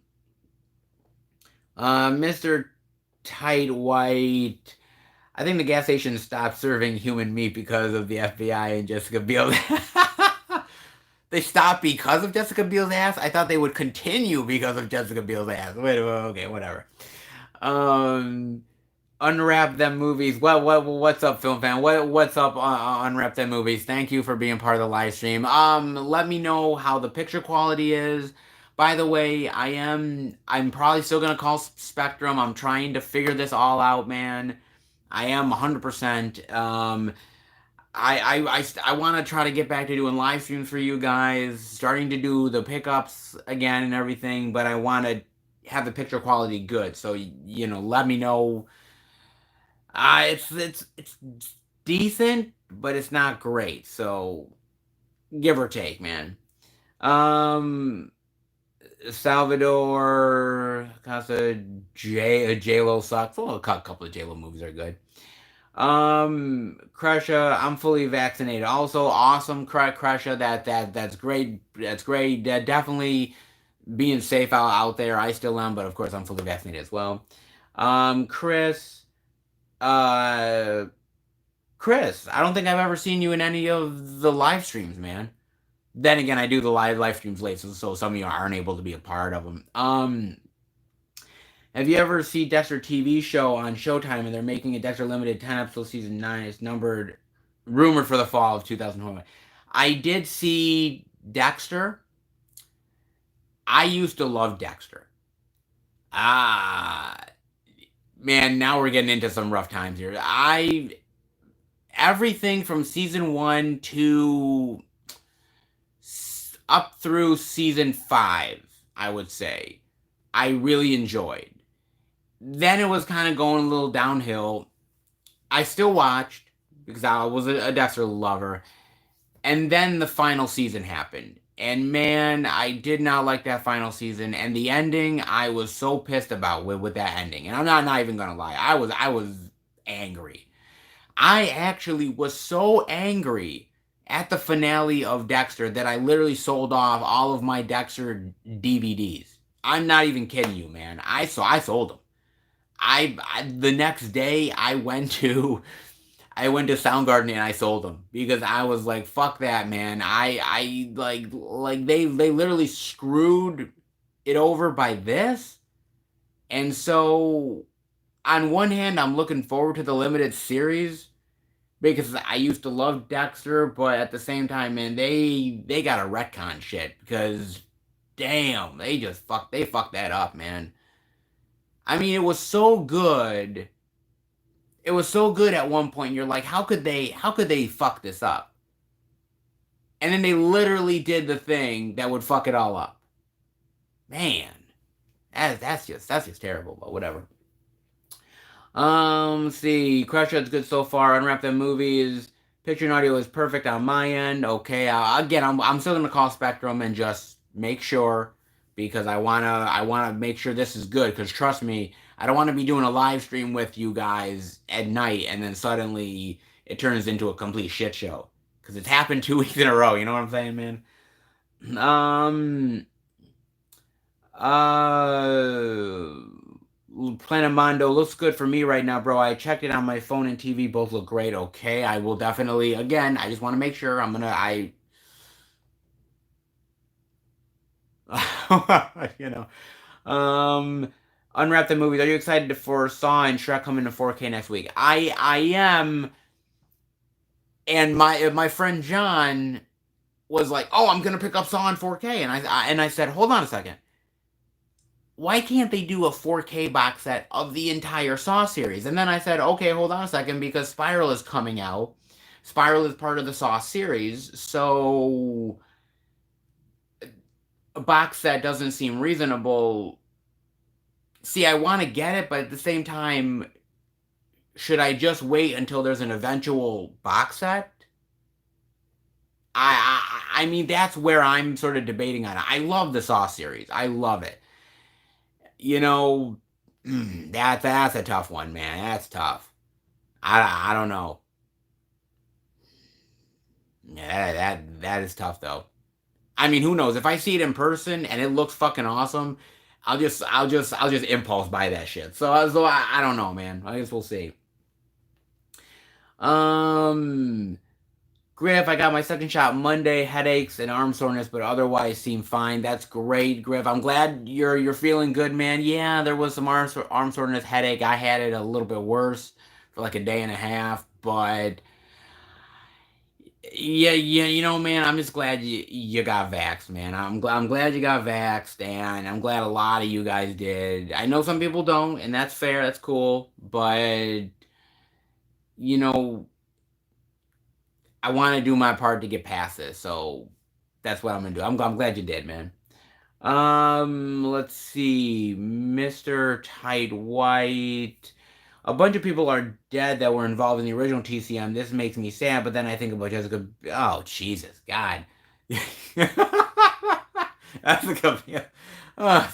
Mr. Tight White. I think the gas station stopped serving human meat because of the FBI and Jessica Biel. They stopped because of Jessica Biel's ass. I thought they would continue because of Jessica Biel's ass. Wait, okay, whatever. Um, Unwrap them movies. What's up, film fan? What's up? Unwrap them movies. Thank you for being part of the live stream. Let me know how the picture quality is. By the way, I'm probably still gonna call Spectrum. I'm trying to figure this all out, man. I am 100%. I want to try to get back to doing live streams for you guys, starting to do the pickups again and everything, but I want to have the picture quality good. So, let me know. It's decent, but it's not great. So, give or take, man. Um, Salvador Casa J Lo sucks. Well, a couple of J Lo movies are good. Crusher, I'm fully vaccinated. Also, awesome, Crusher. That's great. That's great. Definitely being safe out there. I still am, but of course, I'm fully vaccinated as well. Chris, uh, Chris, I don't think I've ever seen you in any of the live streams, man. Then again, I do the live streams late, so some of you aren't able to be a part of them. Have you ever seen Dexter TV show on Showtime and they're making a Dexter Limited 10 episode season 9? It's numbered, rumored for the fall of 2021. I did see Dexter. I used to love Dexter. Ah, man, now we're getting into some rough times here. Everything from season 1 to up through season 5, I would say, I really enjoyed. Then it was kind of going a little downhill. I still watched because I was a Dexter lover. And then the final season happened. And man, I did not like that final season. And the ending, I was so pissed about with that ending. And I'm not even gonna lie. I was angry. I actually was so angry at the finale of Dexter that I literally sold off all of my Dexter DVDs. I'm not even kidding you, man. I sold them. The next day I went to Soundgarden and I sold them because I was like, fuck that, man. I like they literally screwed it over by this. And so on one hand, I'm looking forward to the limited series because I used to love Dexter, but at the same time, man, they got to retcon shit because damn, they fucked that up, man. I mean, it was so good. It was so good at one point. You're like, how could they fuck this up? And then they literally did the thing that would fuck it all up. Man, that's just terrible. But whatever. Let's see, Crush It's good so far. Unwrap them movies. Picture and audio is perfect on my end. Okay, again, I'm still gonna call Spectrum and just make sure because I wanna make sure this is good. Because trust me, I don't want to be doing a live stream with you guys at night and then suddenly it turns into a complete shit show. Because it's happened 2 weeks in a row. You know what I'm saying, man? Um. Uh. Planet Mondo looks good for me right now, bro. I checked it on my phone and TV. Both look great. Okay, I will definitely. Again, I just want to make sure. You know, um, unwrap the movies. Are you excited for Saw and Shrek coming to 4K next week? I am. And my friend John was like, "Oh, I'm gonna pick up Saw in 4K," and I said, "Hold on a second. Why can't they do a 4K box set of the entire Saw series?" And then I said, "Okay, hold on a second, because Spiral is coming out. Spiral is part of the Saw series, so a box set doesn't seem reasonable. See, I want to get it, but at the same time, should I just wait until there's an eventual box set?" I mean, that's where I'm sort of debating on it. I love the Saw series. I love it. You know, that's a tough one, man. That's tough. I don't know. Yeah, that is tough though. I mean, who knows? If I see it in person and it looks fucking awesome, I'll just impulse buy that shit. So I don't know, man. I guess we'll see. Um, Griff, I got my second shot Monday. Headaches and arm soreness, but otherwise seem fine. That's great, Griff. I'm glad you're feeling good, man. Yeah, there was some arm soreness, headache. I had it a little bit worse for like a day and a half, but yeah, yeah, man, I'm just glad you got vaxxed, man. I'm glad you got vaxxed, and I'm glad a lot of you guys did. I know some people don't, and that's fair. That's cool, but you know, I want to do my part to get past this, so that's what I'm gonna do. I'm glad you did, man. Let's see, Mr. Tight White. A bunch of people are dead that were involved in the original TCM. This makes me sad, but then I think about Jessica. Oh, Jesus, God. That's a good. Yeah. Oh,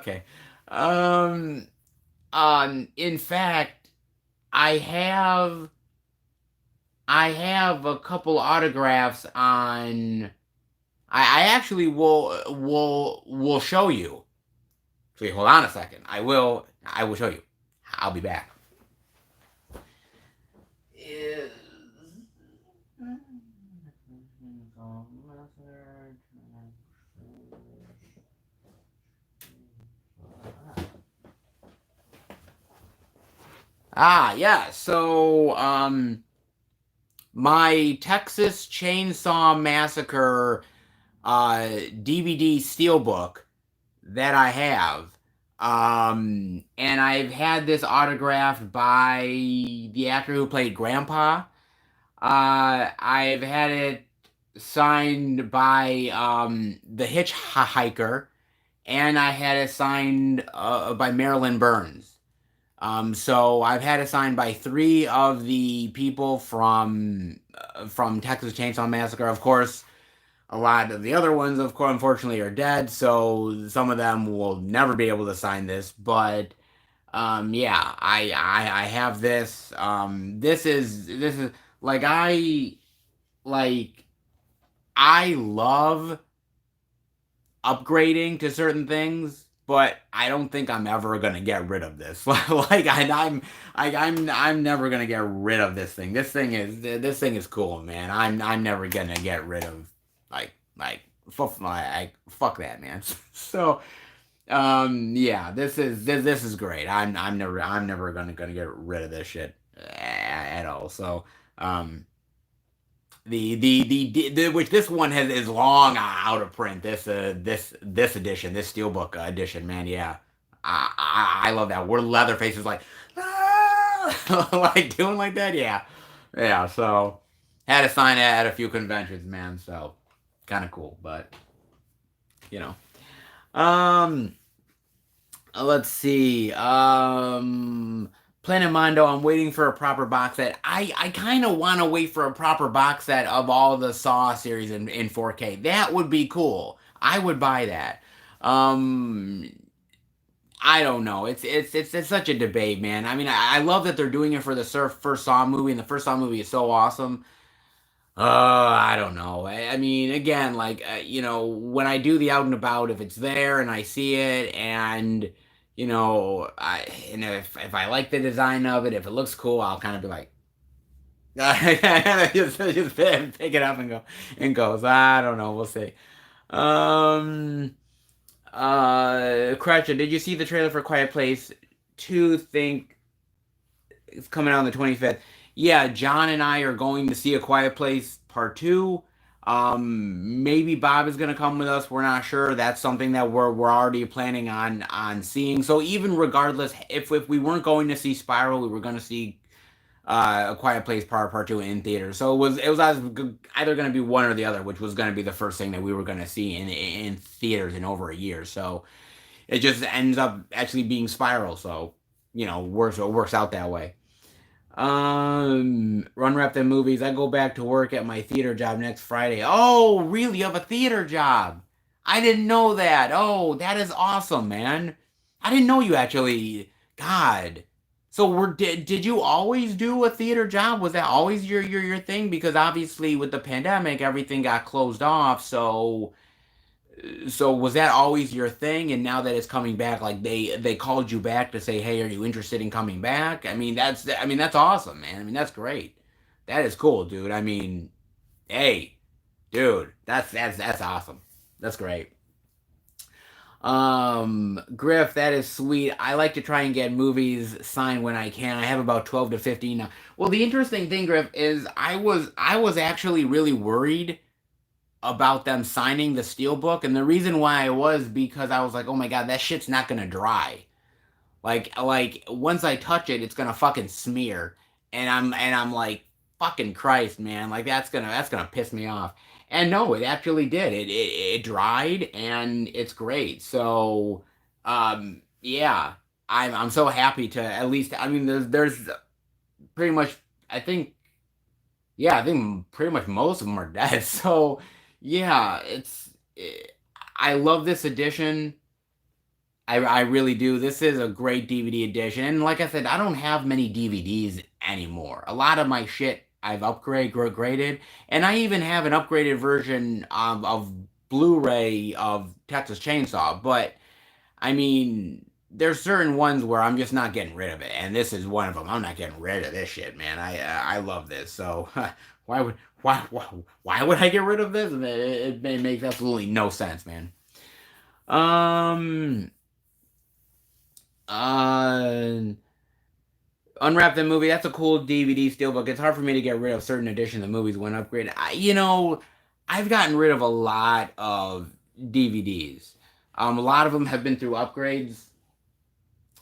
okay. Um. In fact, I have a couple autographs on. I actually will show you. So hold on a second. I will show you. I'll be back. Is yeah. So my Texas Chainsaw Massacre DVD steelbook that I have. And I've had this autographed by the actor who played Grandpa. I've had it signed by the Hitchhiker, and I had it signed by Marilyn Burns. So I've had it signed by three of the people from Texas Chainsaw Massacre. Of course, a lot of the other ones, of course, unfortunately, are dead, so some of them will never be able to sign this. But yeah, I have this. This is like like I love upgrading to certain things, but I don't think I'm ever gonna get rid of this. Like I'm never gonna get rid of this thing. This thing is cool, man. I'm never gonna get rid of fuck that, man. So yeah, this is great. I'm never gonna get rid of this shit at all. So um the which this one is long out of print. This edition, this steelbook edition, man. Yeah, I love that. Where Leatherface is like, "Ah!" like doing like that. Yeah, yeah. So had to sign it at a few conventions, man. So kind of cool, but you know. Um, let's see. Planet Mondo, I'm waiting for a proper box set. I kind of want to wait for a proper box set of all the Saw series in 4K. That would be cool. I would buy that. Um, I don't know. It's such a debate, man. I mean, I love that they're doing it for the first Saw movie, and the first Saw movie is so awesome. I don't know. I mean, again, like when I do the out and about, if it's there and I see it, and if I like the design of it, if it looks cool, I'll kind of be like, just pick it up and go. So I don't know. We'll see. Um. Question: Did you see the trailer for Quiet Place 2? Think it's coming out on the 25th. Yeah, John and I are going to see A Quiet Place Part 2. Maybe Bob is gonna come with us. We're not sure. That's something that we're already planning on seeing. So even regardless, if we weren't going to see Spiral, we were gonna see A Quiet Place Part Two in theaters. So it was either gonna be one or the other, which was gonna be the first thing that we were gonna see in theaters in over a year. So it just ends up actually being Spiral. So works out that way. Run Wrap Them Movies. I go back to work at my theater job next Friday. Oh, really? You have a theater job? I didn't know that. Oh, that is awesome, man. I didn't know you actually. God. So did you always do a theater job? Was that always your thing? Because obviously with the pandemic, everything got closed off. So was that always your thing? And now that it's coming back, like they called you back to say, "Hey, are you interested in coming back?" I mean that's awesome, man. I mean that's great. That is cool, dude. I mean, hey, dude, that's awesome. That's great. Griff, that is sweet. I like to try and get movies signed when I can. I have about 12 to 15 now. Well, the interesting thing, Griff, is I was actually really worried about them signing the steelbook, and the reason why I was because I was like, oh my god, that shit's not gonna dry. Like once I touch it, it's gonna fucking smear, and I'm like, fucking Christ, man, like that's gonna piss me off. And no, it actually did. It dried, and it's great. So, yeah, I'm so happy to at least. I mean, there's pretty much. I think I think pretty much most of them are dead. So, yeah, I love this edition. I really do. This is a great DVD edition. And like I said, I don't have many DVDs anymore. A lot of my shit I've graded, and I even have an upgraded version of Blu-ray of Texas Chainsaw. But I mean, there's certain ones where I'm just not getting rid of it, and this is one of them. I'm not getting rid of this shit, man. I love this. So why would why would I get rid of this? It makes absolutely no sense, man. Um, uh, Unwrap the Movie. That's a cool DVD steelbook. It's hard for me to get rid of certain editions of movies when upgraded. I've gotten rid of a lot of DVDs. A lot of them have been through upgrades.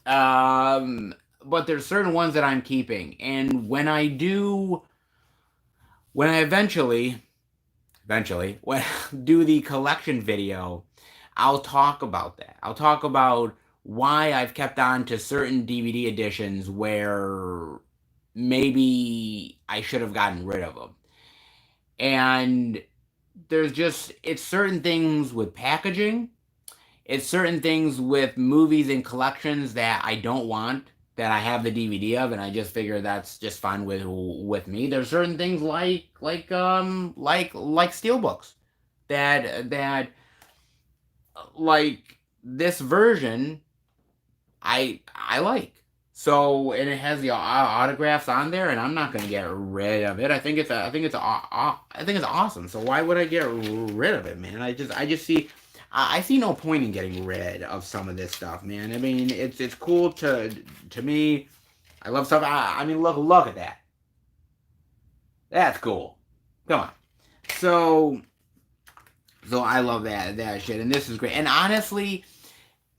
Um, but there's certain ones that I'm keeping, and when I eventually, when I do the collection video, I'll talk about that. I'll talk about why I've kept on to certain DVD editions where maybe I should have gotten rid of them. And it's certain things with packaging, it's certain things with movies and collections that I don't want that I have the DVD of, and I just figure that's just fine with me. There's certain things like steelbooks that like this version I like. So and it has the autographs on there, and I'm not gonna get rid of it. I think it's awesome. So why would I get rid of it, man? I just I see no point in getting rid of some of this stuff, man. I mean, it's cool to me. I love stuff. I mean, look at that. That's cool. Come on. So so I love that shit, and this is great. And honestly,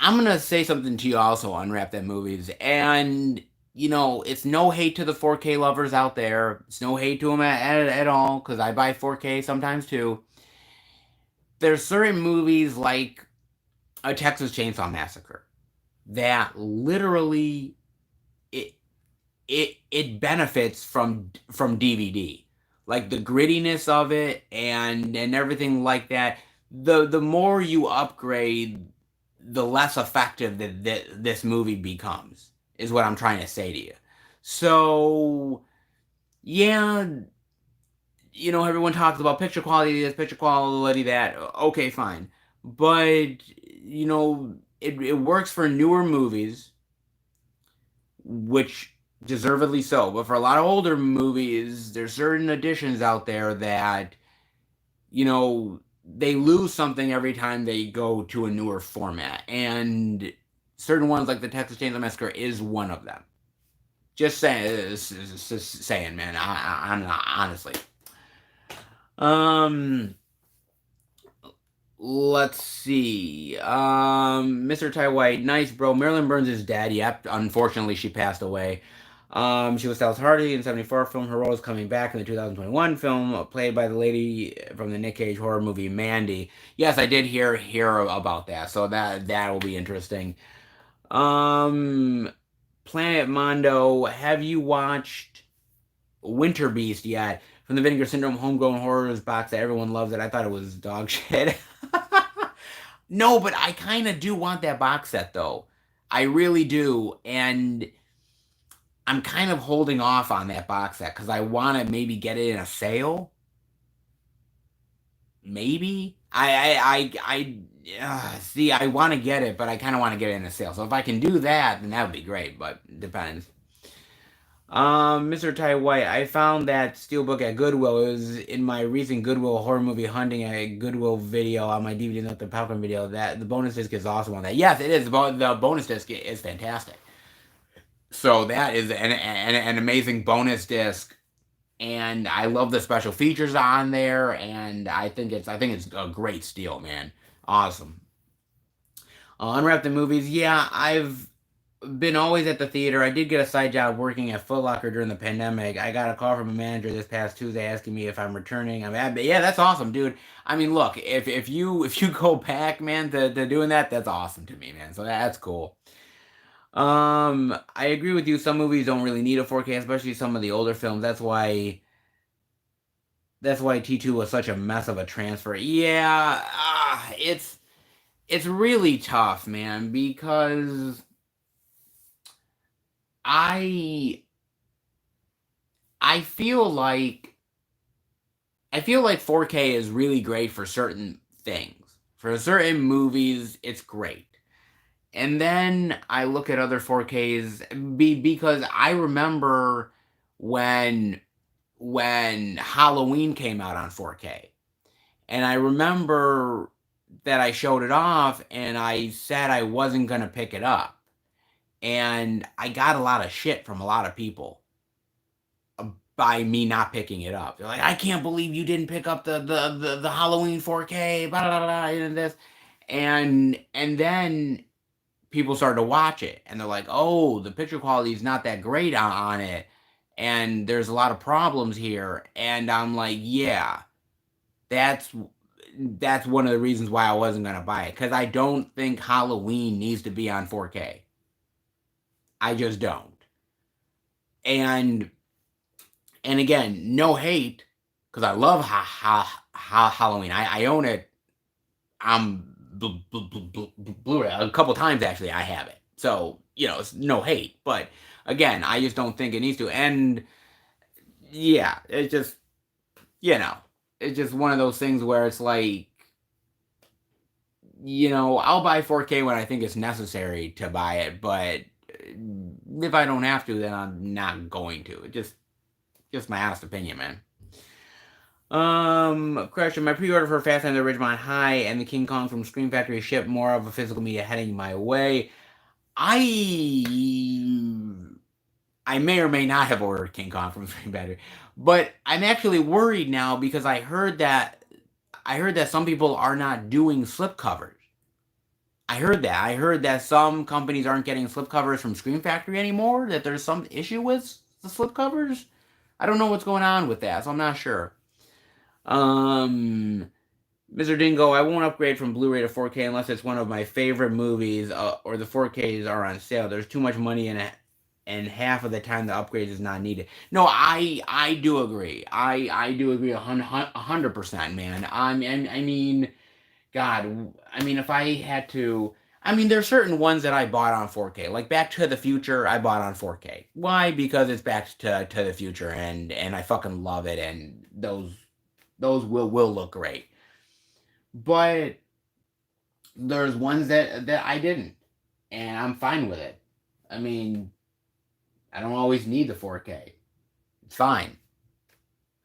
I'm gonna say something to you also on Wrap That Movies, and it's no hate to the 4K lovers out there. It's no hate to them at all, because I buy 4K sometimes too. There's certain movies like A Texas Chainsaw Massacre that literally it it benefits from DVD, like the grittiness of it and everything like that. The more you upgrade, the less effective that this movie becomes, is what I'm trying to say to you. So yeah, everyone talks about picture quality this, picture quality that. Okay, fine, but it works for newer movies, which deservedly so. But for a lot of older movies, there's certain editions out there that they lose something every time they go to a newer format, and certain ones like the Texas Chainsaw Massacre is one of them. Just saying, saying, man. I'm not, honestly. Um, let's see. Mr. Ty White, nice, bro. Marilyn Burns is dead. Yep. Unfortunately, she passed away. She was Styles Hardy in '74 film. Her role is coming back in the 2021 film, played by the lady from the Nick Cage horror movie Mandy. Yes, I did hear about that, so that will be interesting. Um, Planet Mondo, have you watched Winter Beast yet? From the Vinegar Syndrome Homegrown Horrors box that everyone loves it. I thought it was dog shit. No, but I kind of do want that box set though. I really do, and I'm kind of holding off on that box set because I want to maybe get it in a sale. Maybe see. I want to get it, but I kind of want to get it in a sale. So if I can do that, then that would be great. But it depends. Mr. Ty White, I found that steelbook at Goodwill. It was in my recent Goodwill horror movie hunting a Goodwill video on my DVD, not the popcorn video. That the bonus disc is awesome on that. Yes, it is. The bonus disc is fantastic. So that is an amazing bonus disc, and I love the special features on there. And I think it's a great steal, man. Awesome. Unwrap the movies. Yeah, I've been always at the theater. I did get a side job working at Foot Locker during the pandemic. I got a call from a manager this past Tuesday asking me if I'm returning. Yeah, that's awesome, dude. I mean, look, if you go back, man, to doing that, that's awesome to me, man. So that's cool. I agree with you. Some movies don't really need a 4K, especially some of the older films. That's why T2 was such a mess of a transfer. Yeah, it's really tough, man, because I I feel like I feel like 4K is really great for certain things. For certain movies, it's great. And then I look at other 4Ks because I remember when Halloween came out on 4K. And I remember that I showed it off and I said I wasn't going to pick it up. And I got a lot of shit from a lot of people by me not picking it up. They're like, I can't believe you didn't pick up the Halloween 4K, blah, blah, blah, blah, and this. And then people started to watch it and they're like, oh, the picture quality is not that great on it. And there's a lot of problems here. And I'm like, yeah, that's one of the reasons why I wasn't going to buy it. Because I don't think Halloween needs to be on 4K. I just don't. And again, no hate, because I love Halloween. I own it. I'm Blu-ray a couple times actually. I have it, so it's no hate. But again, I just don't think it needs to. And yeah, it's just it's just one of those things where it's like I'll buy 4K when I think it's necessary to buy it, but if I don't have to, then I'm not going to. It just my honest opinion, man. Question. My pre-order for Fast and the Ridgemont High and the King Kong from Scream Factory shipped. More of a physical media heading my way. I may or may not have ordered King Kong from Scream Factory, but I'm actually worried now because I heard that some people are not doing slipcovers. I heard that some companies aren't getting slipcovers from Scream Factory anymore. That there's some issue with the slipcovers. I don't know what's going on with that, so I'm not sure. Mr. Dingo, I won't upgrade from Blu-ray to 4K unless it's one of my favorite movies, or the 4Ks are on sale. There's too much money in it, and half of the time the upgrade is not needed. No, I do agree. I do agree 100%, man. I mean, God, I mean, if I had to, I mean, there's certain ones that I bought on 4K, like Back to the Future. I bought on 4K. Why? Because it's Back to the Future, and I fucking love it, and those will look great. But there's ones that I didn't, and I'm fine with it. I mean, I don't always need the 4K. It's fine.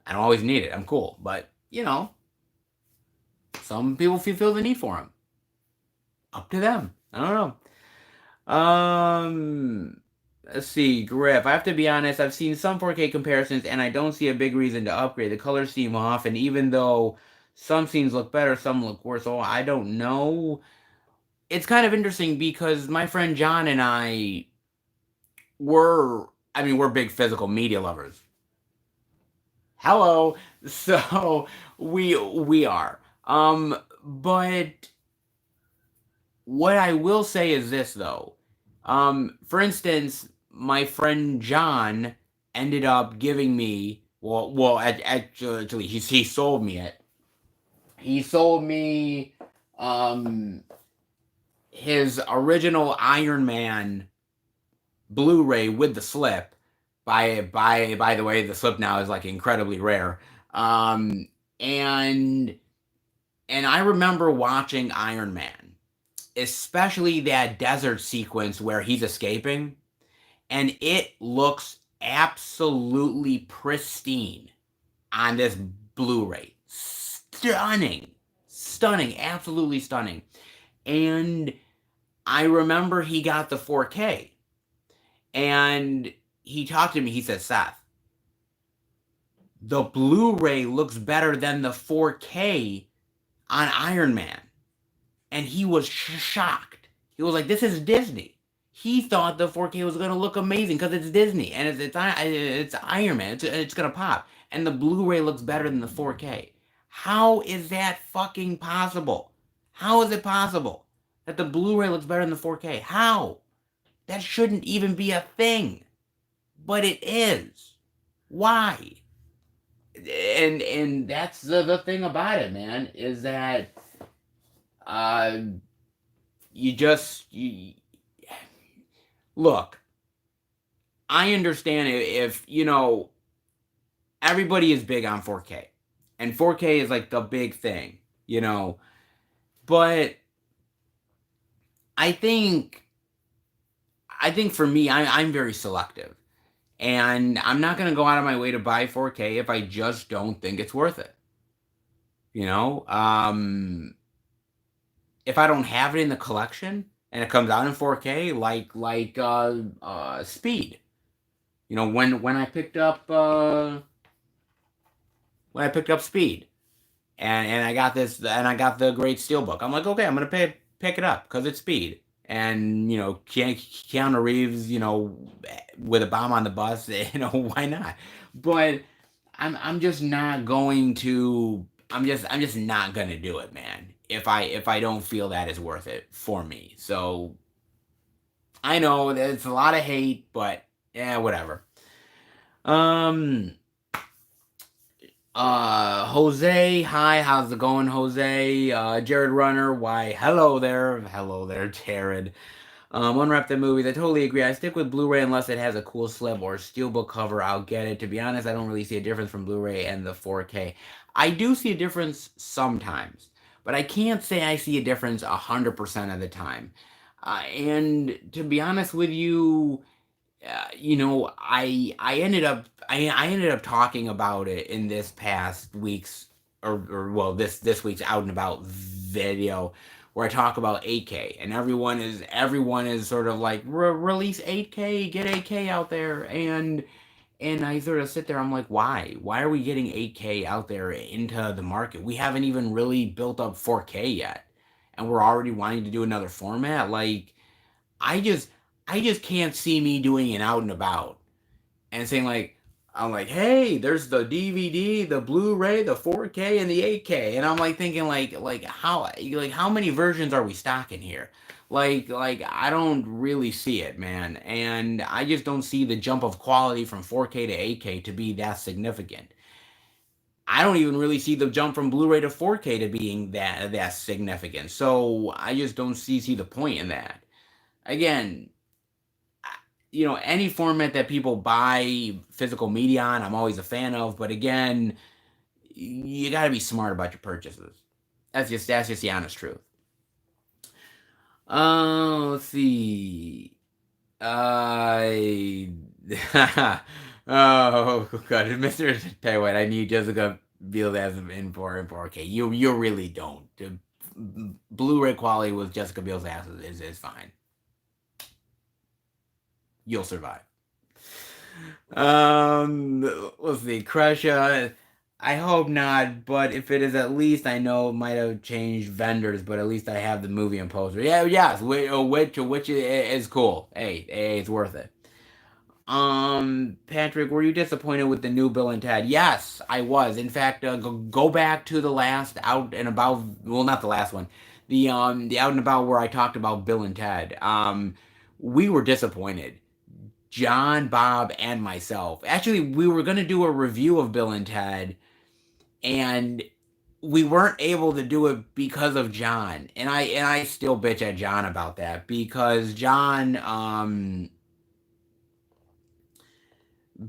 I don't always need it. I'm cool, but some people feel the need for them. Up to them. I don't know. Let's see, Griff. I have to be honest, I've seen some 4K comparisons and I don't see a big reason to upgrade. The colors seem off, and even though some scenes look better, some look worse. Oh, I don't know. It's kind of interesting because my friend John and I were, I mean, we're big physical media lovers. Hello. So we are. But what I will say is this though. For instance, my friend John ended up giving me actually he sold me it. He sold me um his original Iron Man Blu-ray with the slip. By the way, the slip now is like incredibly rare. Um and and I remember watching Iron Man, especially that desert sequence where he's escaping, and it looks absolutely pristine on this Blu-ray. Stunning. Stunning, absolutely stunning. And I remember he got the 4K, and he talked to me. He said, Seth, the Blu-ray looks better than the 4K on Iron Man. And he was shocked. He was like, "This is Disney." He thought the 4K was gonna look amazing because it's Disney and it's Iron Man. It's gonna pop, and the Blu-ray looks better than the 4K. How is that fucking possible? How is it possible that the Blu-ray looks better than the 4K? How? That shouldn't even be a thing, but it is. Why? And that's the thing about it, man, is that uh you just look. I understand if everybody is big on 4K, and 4K is like the big thing, but I think for me, I'm very selective, and I'm not gonna go out of my way to buy 4K if I just don't think it's worth it. You know, if I don't have it in the collection and it comes out in 4K, like Speed. When I picked up Speed, and I got this, and I got the Great Steelbook. I'm like, okay, I'm gonna pick it up because it's Speed, and Keanu Reeves, with a bomb on the bus, why not? But I'm just not going to. I'm just not gonna do it, man. If I don't feel that is worth it for me. So I know that it's a lot of hate, but yeah, whatever. Um. Jose, hi, how's it going, Jose? Jared Runner, why, hello there, Jared. Unwrap the movies, I totally agree. I stick with Blu-ray unless it has a cool slip or steelbook cover. I'll get it. To be honest, I don't really see a difference from Blu-ray and the 4K. I do see a difference sometimes, but I can't say I see a difference 100% of the time. And to be honest with you, I ended up talking about it in this past week's or well this week's out and about video where I talk about 8K, and everyone is sort of like release 8K, get 8K out there, and I sort of sit there, I'm like, why are we getting 8K out there into the market? We haven't even really built up 4K yet, and we're already wanting to do another format. Like, I just I just can't see me doing an out and about and saying like, I'm like, hey, there's the DVD, the Blu-ray, the 4K, and the 8K, and I'm like thinking how many versions are we stocking here? Like I don't really see it, man, and I just don't see the jump of quality from 4K to 8K to be that significant. I don't even really see the jump from Blu-ray to 4K to being that significant. So I just don't see the point in that. Again, any format that people buy physical media on, I'm always a fan of. But again, you got to be smart about your purchases. That's just the honest truth. Let's see. Uh, oh god, Mr. Taywhite, I need Jessica Biel as in 4K. You really don't. The Blu-ray quality with Jessica Biel's ass is fine. you'll survive. Let's see, Crush. I hope not, but if it is, at least I know it might have changed vendors, but at least I have the movie and poster. Yeah, yes, which is cool. Hey, it's worth it. Patrick, were you disappointed with the new Bill and Ted? Yes, I was. In fact, go back to the last Out and About. Well, not the last one. The Out and About where I talked about Bill and Ted. We were disappointed. John, Bob, and myself. Actually, we were gonna do a review of Bill and Ted, and we weren't able to do it because of John. And I still bitch at John about that because John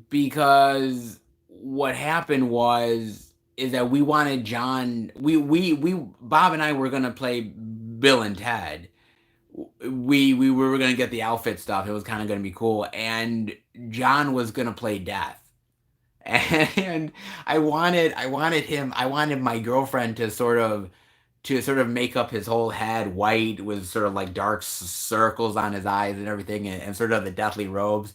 because what happened was is that we wanted John we Bob and I were gonna play Bill and Ted. We were gonna get the outfit stuff. It was kind of gonna be cool, and John was gonna play Death. And I wanted my girlfriend to sort of make up his whole head white with sort of like dark circles on his eyes and everything, and sort of the deathly robes.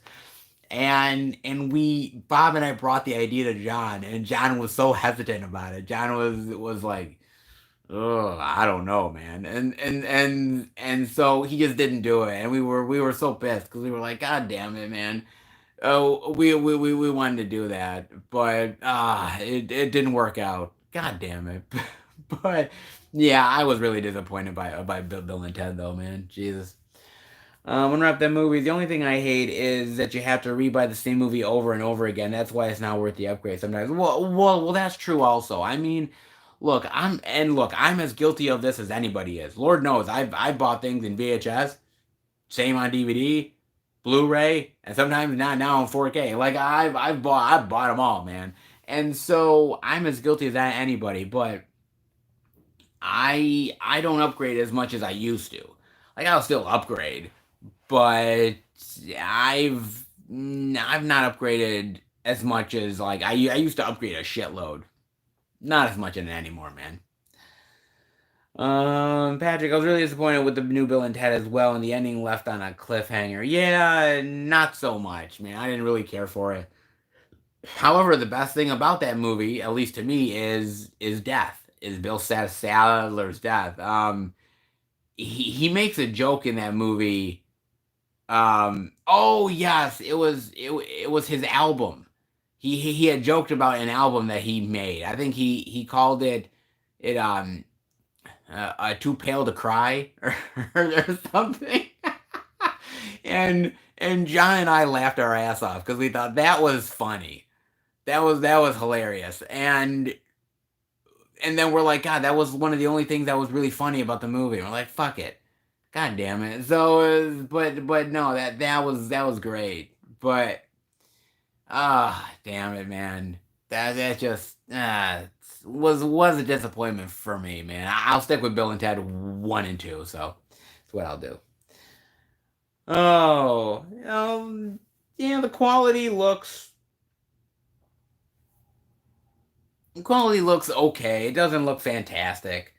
And we Bob and I brought the idea to John, and John was so hesitant about it. John was like, "Oh, I don't know, man," and so he just didn't do it, and we were so pissed because we were like, "God damn it, man!" Oh, we wanted to do that, but it didn't work out. God damn it! But yeah, I was really disappointed by Bill and Ted though, man. Jesus. I'm gonna wrap that movie. The only thing I hate is that you have to rebuy the same movie over and over again. That's why it's not worth the upgrade sometimes. Well, that's true also. I mean, look, I'm as guilty of this as anybody is. Lord knows, I bought things in VHS, same on DVD, Blu-ray, and sometimes now in 4K. Like I've bought them all, man. And so I'm as guilty as that anybody. But I don't upgrade as much as I used to. Like I'll still upgrade, but I've not upgraded as much as like I used to upgrade a shitload. Not as much in it anymore, man. Patrick, I was really disappointed with the new Bill and Ted as well, and the ending left on a cliffhanger. Yeah, not so much, man. I didn't really care for it. However, the best thing about that movie, at least to me, is death. Is Bill Sadler's death. He makes a joke in that movie. Oh yes, it was his album. He had joked about an album that he made. I think he called it Too Pale to Cry or something. And John and I laughed our ass off because we thought that was funny. That was hilarious. And then we're like, God, that was one of the only things that was really funny about the movie. And we're like, fuck it. God damn it. So, but no, that was great. But damn it, man. That just was a disappointment for me, man. I'll stick with Bill and Ted 1 and 2, so that's what I'll do. Oh, yeah, the quality looks okay. It doesn't look fantastic.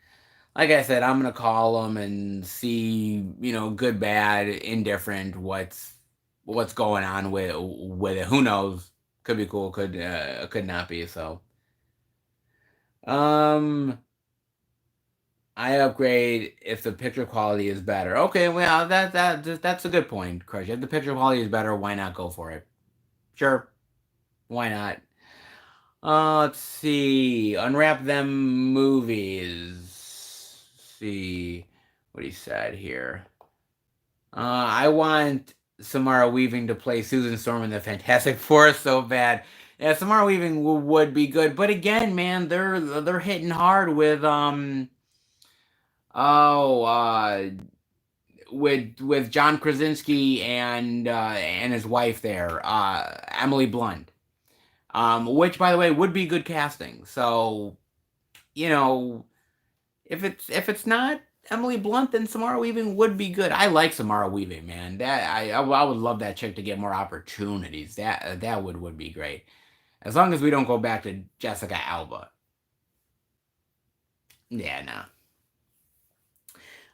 Like I said, I'm gonna call them and see, good, bad, indifferent, what's going on with it. Who knows? Could be cool, could not be. So, um, I upgrade if the picture quality is better. Okay, well that's a good point, Crush. If the picture quality is better, why not go for it? Sure, why not? Let's see. Unwrap them movies. Let's see what he said here. I want Samara Weaving to play Susan Storm in the Fantastic Four so bad. Yeah, Samara Weaving would be good, but again, man, they're hitting hard with oh with John Krasinski and his wife there, Emily Blunt. Which by the way would be good casting. So you know, if it's not Emily Blunt, then Samara Weaving would be good. I like Samara Weaving, man. That I would love that chick to get more opportunities. That would be great. As long as we don't go back to Jessica Alba. Yeah, no.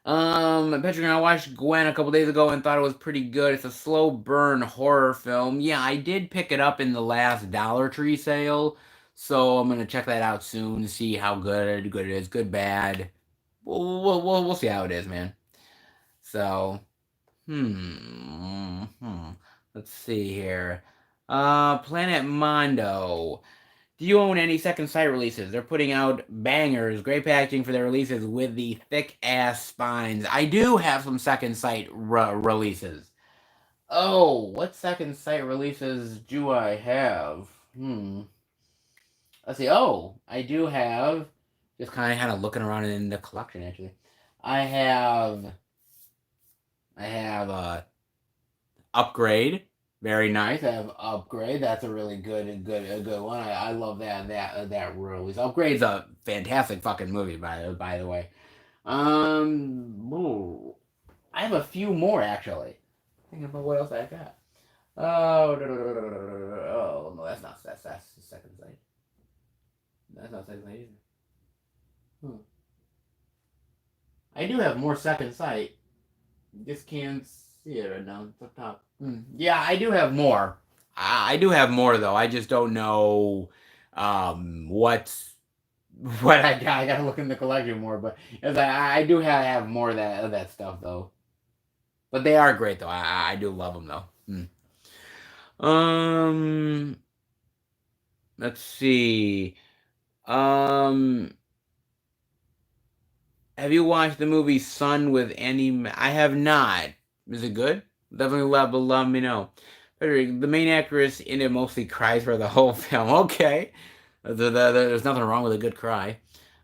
Patrick and I watched Gwen a couple days ago and thought it was pretty good. It's a slow burn horror film. Yeah, I did pick it up in the last Dollar Tree sale, so I'm gonna check that out soon to see how good it is, good, bad. We'll see how it is, man. So, let's see here. Planet Mondo. Do you own any Second Sight releases? They're putting out bangers, great packaging for their releases with the thick ass spines. I do have some Second Sight releases. Oh, what Second Sight releases do I have? Let's see. Oh, I do have. Just kind of looking around in the collection actually. I have. I have Upgrade. Very nice. I have Upgrade. That's a really good one. I love that release. Upgrade's a fantastic fucking movie by the way. Ooh, I have a few more actually. Thinking about what else I got. Oh, oh no, that's Second Sight. That's not Second Sight either. I do have more Second Sight. Just can't see it right now. It's up top. Yeah, I do have more. I do have more though. I just don't know what's what I got. I gotta look in the collection more, but as I do have more of that stuff though. But they are great though. I do love them though. Let's see. Um, have you watched the movie Sun with Andy? I have not. Is it good? Definitely let me know. The main actress in it mostly cries for the whole film. Okay. There's nothing wrong with a good cry.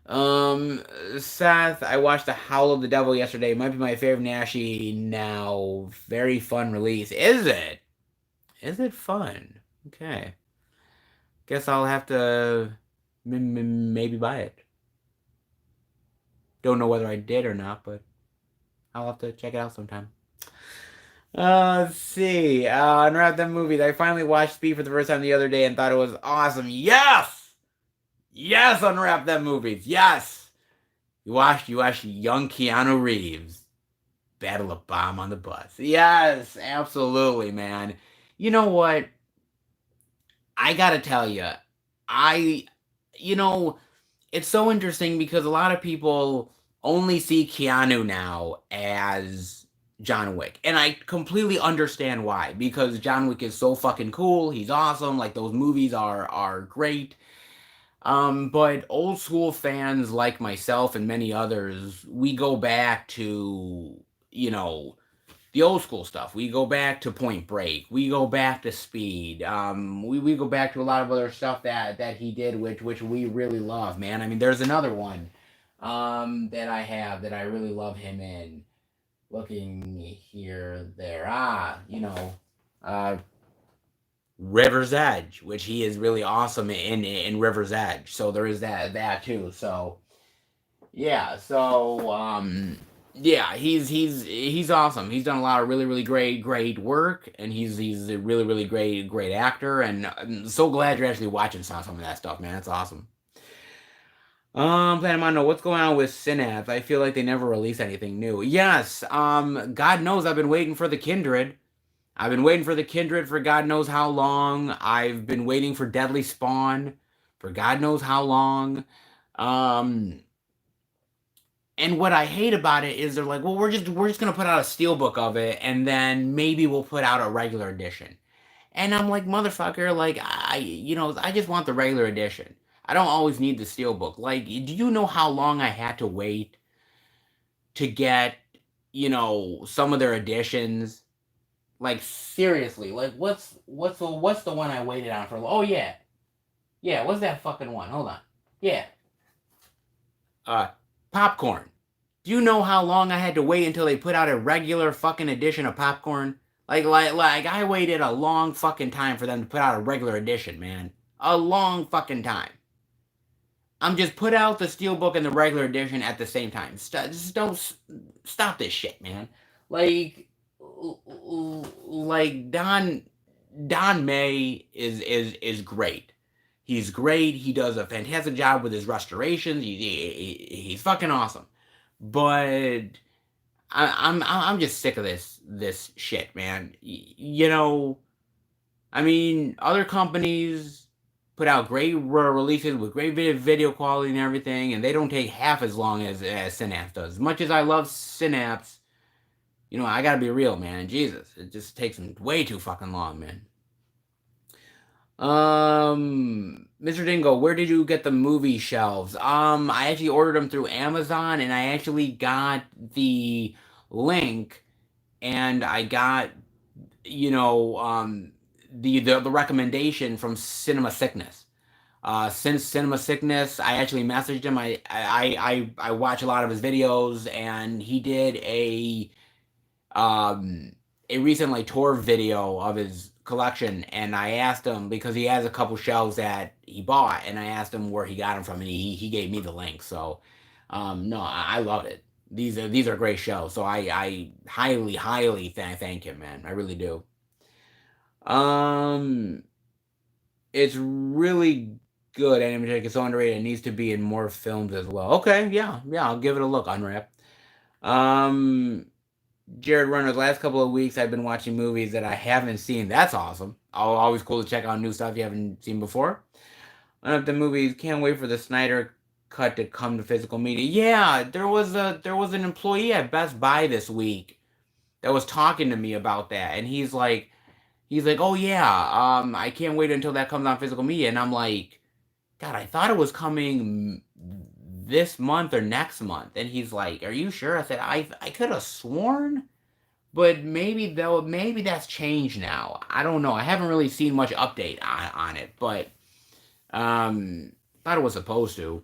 Seth, I watched The Howl of the Devil yesterday. It might be my favorite Nashi now. Very fun release. Is it? Is it fun? Okay. Guess I'll have to maybe buy it. Don't know whether I did or not, but I'll have to check it out sometime. Let's see. Unwrap them movies. I finally watched Speed for the first time the other day and thought it was awesome. Yes! Yes, unwrap them movies. Yes! You watched young Keanu Reeves battle a bomb on the bus. Yes, absolutely, man. You know what? I gotta tell you, I, you know, it's so interesting because a lot of people only see Keanu now as John Wick. And I completely understand why. Because John Wick is so fucking cool. He's awesome. Like those movies are great. But old school fans like myself and many others, we go back to, the old school stuff. We go back to Point Break. We go back to Speed. We go back to a lot of other stuff that he did, which we really love, man. I mean, there's another one that I have that I really love him in. Looking here, there, River's Edge, which he is really awesome in River's Edge. So there is that too. So yeah, yeah, he's awesome. He's done a lot of really great work, and he's a really great actor. And I'm so glad you're actually watching some of that stuff, man. That's awesome. Planet Mondo, what's going on with Synapse? I feel like they never release anything new. Yes, God knows I've been waiting for the Kindred. I've been waiting for the Kindred for God knows how long. I've been waiting for Deadly Spawn for God knows how long. And what I hate about it is they're like, well, we're just gonna put out a steelbook of it, and then maybe we'll put out a regular edition. And I'm like, motherfucker, like I just want the regular edition. I don't always need the steelbook. Like, do you know how long I had to wait to get, some of their editions? Like seriously, like what's the one I waited on for? Oh yeah, what's that fucking one? Hold on, yeah, Popcorn. Do you know how long I had to wait until they put out a regular fucking edition of Popcorn? Like I waited a long fucking time for them to put out a regular edition, man. A long fucking time. I'm just put out the steelbook and the regular edition at the same time. Just don't stop this shit, man. Like Don May is great. He's great. He does a fantastic job with his restorations. He's fucking awesome. But I'm just sick of this shit, man. You know, I mean, other companies put out great releases with great video quality and everything, and they don't take half as long as Synapse does. As much as I love Synapse, I gotta be real, man. Jesus, it just takes them way too fucking long, man. Mr. Dingo, where did you get the movie shelves? I actually ordered them through Amazon, and I actually got the link, and I got you know the recommendation from Cinema Sickness. Since Cinema Sickness, I actually messaged him. I watch a lot of his videos, and he did um a recent like tour video of his collection, and I asked him because he has a couple shelves that he bought, and I asked him where he got them from, and he gave me the link. So, no, I love it. These are great shelves. So I highly thank him, man. I really do. Um, it's really good. Animatronic is so underrated. It needs to be in more films as well. Okay, yeah, I'll give it a look. Unwrap. Um, Jared Runner, the last couple of weeks I've been watching movies that I haven't seen. That's awesome. Always cool to check out new stuff you haven't seen before. One of the movies, can't wait for the Snyder cut to come to physical media. Yeah, there was an employee at Best Buy this week that was talking to me about that, and he's like, oh yeah, I can't wait until that comes on physical media, and I'm like, God, I thought it was coming this month or next month, and he's like, are you sure? I said, I could have sworn. But maybe that's changed now. I don't know. I haven't really seen much update on it, but um, thought it was supposed to.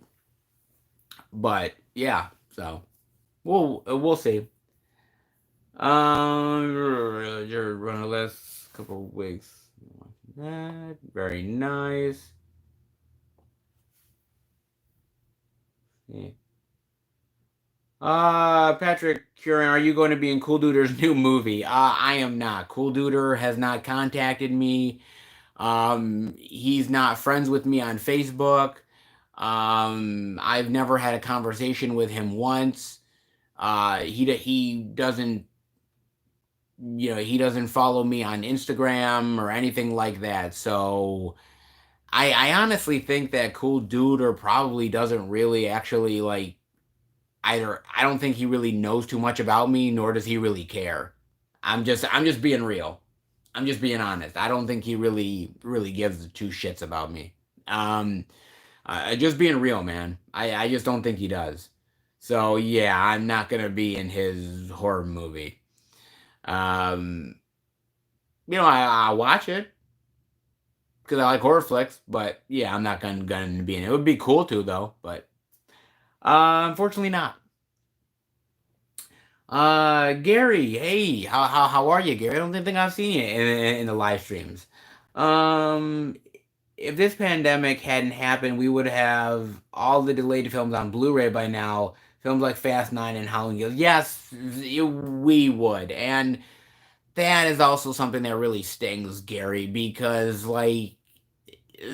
But yeah, so we'll see. You're running the last couple of weeks. That very nice. Yeah. Patrick Curran, are you going to be in Cool Duder's new movie? I am not. Cool Duder has not contacted me. He's not friends with me on Facebook. I've never had a conversation with him once. He doesn't, he doesn't follow me on Instagram or anything like that. So I honestly think that Cool Duder probably doesn't really actually like either. I don't think he really knows too much about me, nor does he really care. I'm just being real. I'm just being honest. I don't think he really gives two shits about me. Um, just being real, man. I just don't think he does. So yeah, I'm not gonna be in his horror movie. Um, I watch it because I like horror flicks, but yeah, I'm not gonna be in it. It would be cool to though, but unfortunately not. Gary, hey, how are you, Gary? I don't think I've seen you in the live streams. Um, if this pandemic hadn't happened, we would have all the delayed films on Blu-ray by now. Films like Fast Nine and Howling Gills. Yes, we would, and that is also something that really stings, Gary, because like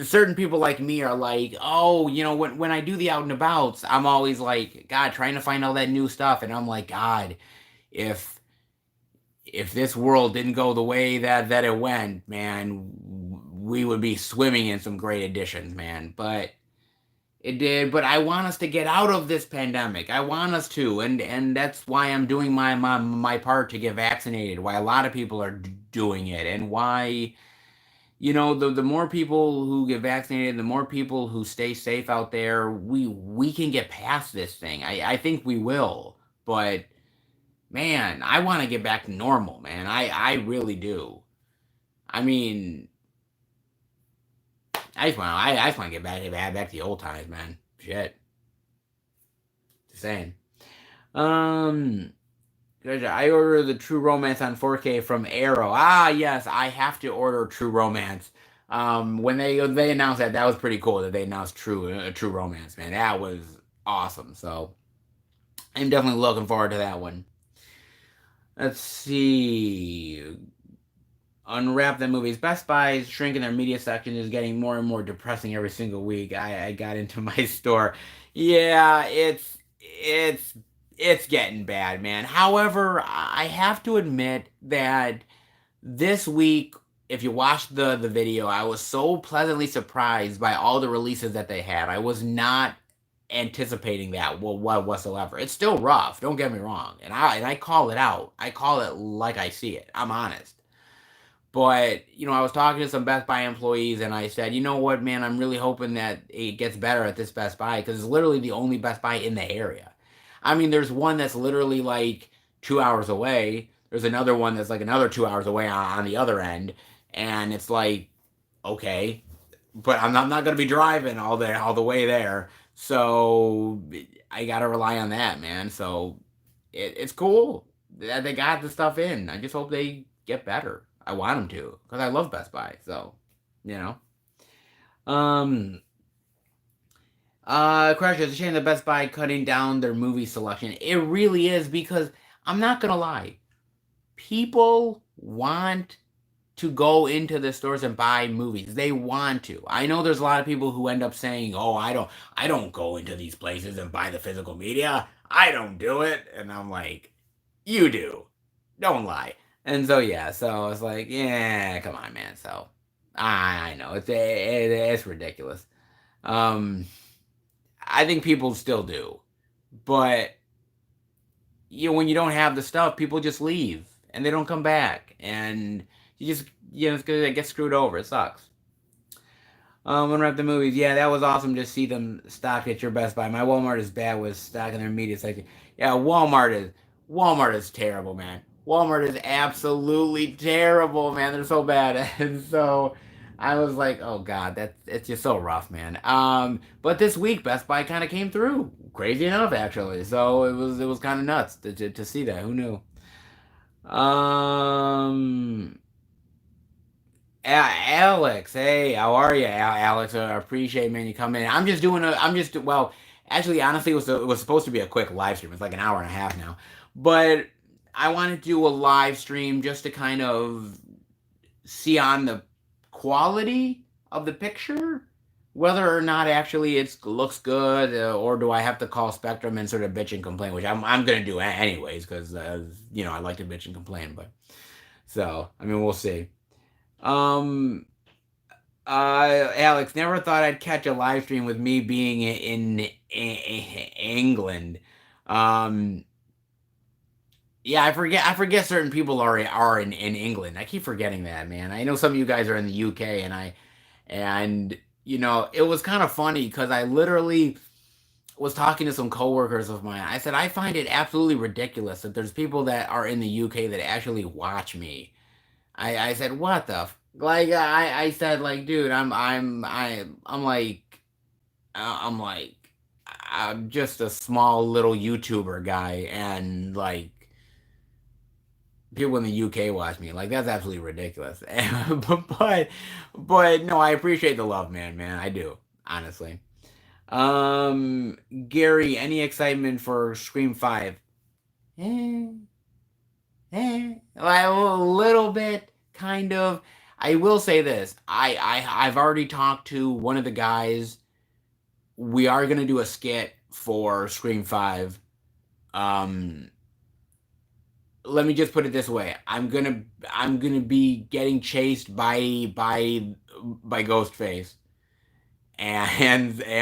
certain people like me are like, oh, when I do the out and abouts, I'm always like, God, trying to find all that new stuff, and I'm like, God, if this world didn't go the way that it went, man, we would be swimming in some great additions, man. But it did. But I want us to get out of this pandemic. I want us to, and that's why I'm doing my part to get vaccinated. Why a lot of people are doing it, and why the more people who get vaccinated, the more people who stay safe out there, we can get past this thing. I think we will, but man, I want to get back to normal, man. I really do. I mean, I just want to get back to the old times, man. Shit, just saying. Um, I ordered the True Romance on 4K from Arrow. Ah, yes, I have to order True Romance. When they announced that was pretty cool that they announced True Romance, man. That was awesome. So I'm definitely looking forward to that one. Let's see. Unwrap the movies. Best Buy's shrinking their media section is getting more and more depressing every single week. I got into my store. Yeah, it's getting bad, man. However, I have to admit that this week, if you watched the video, I was so pleasantly surprised by all the releases that they had. I was not anticipating that whatsoever. It's still rough, don't get me wrong. And I call it out. I call it like I see it. I'm honest. But, I was talking to some Best Buy employees and I said, you know what, man, I'm really hoping that it gets better at this Best Buy because it's literally the only Best Buy in the area. I mean, there's one that's literally like 2 hours away. There's another one that's like another 2 hours away on the other end. And it's like, okay, but I'm not going to be driving all the way there. So I got to rely on that, man. So it's cool that they got the stuff in. I just hope they get better. I want them to because I love Best Buy. So, you know. Um. Crash, it's a shame that Best Buy cutting down their movie selection. It really is because I'm not gonna lie. People want to go into the stores and buy movies. They want to. I know there's a lot of people who end up saying, "Oh, I don't go into these places and buy the physical media. I don't do it." And I'm like, "You do. Don't lie." And so yeah, so it's like, yeah, come on, man. So I know it's ridiculous. Um, I think people still do, but when you don't have the stuff, people just leave and they don't come back, and you just it's gonna get screwed over. It sucks. Unwrap the movies. Yeah, that was awesome to see them stock at your Best Buy. My Walmart is bad with stocking their media section. Yeah, Walmart is terrible, man. Walmart is absolutely terrible, man. They're so bad, and so I was like, oh god, it's just so rough, man. But this week Best Buy kind of came through, crazy enough, actually. So it was kind of nuts to see that. Who knew? Um. Alex, hey, how are you, Alex? I appreciate, man, you coming in. Well, actually, honestly, it was supposed to be a quick live stream. It's like an hour and a half now, but I want to do a live stream just to kind of see on the quality of the picture, whether or not actually it looks good, or do I have to call Spectrum and sort of bitch and complain, which I'm gonna do anyways, because I like to bitch and complain, but so I mean we'll see. Um, Alex, never thought I'd catch a live stream with me being in England. Um, yeah, I forget certain people are in England. I keep forgetting that, man. I know some of you guys are in the UK, and it was kind of funny because I literally was talking to some coworkers of mine. I said I find it absolutely ridiculous that there's people that are in the UK that actually watch me. I said, what the like I said, like, dude, I'm just a small little YouTuber guy, and like people in the UK watch me. Like, that's absolutely ridiculous. but no, I appreciate the love, man. I do, honestly. Um, Gary, any excitement for Scream 5? Eh, like a little bit, kind of. I will say this. I've already talked to one of the guys. We are gonna do a skit for Scream 5. Um, Let me just put it this way. I'm gonna be getting chased by Ghostface, and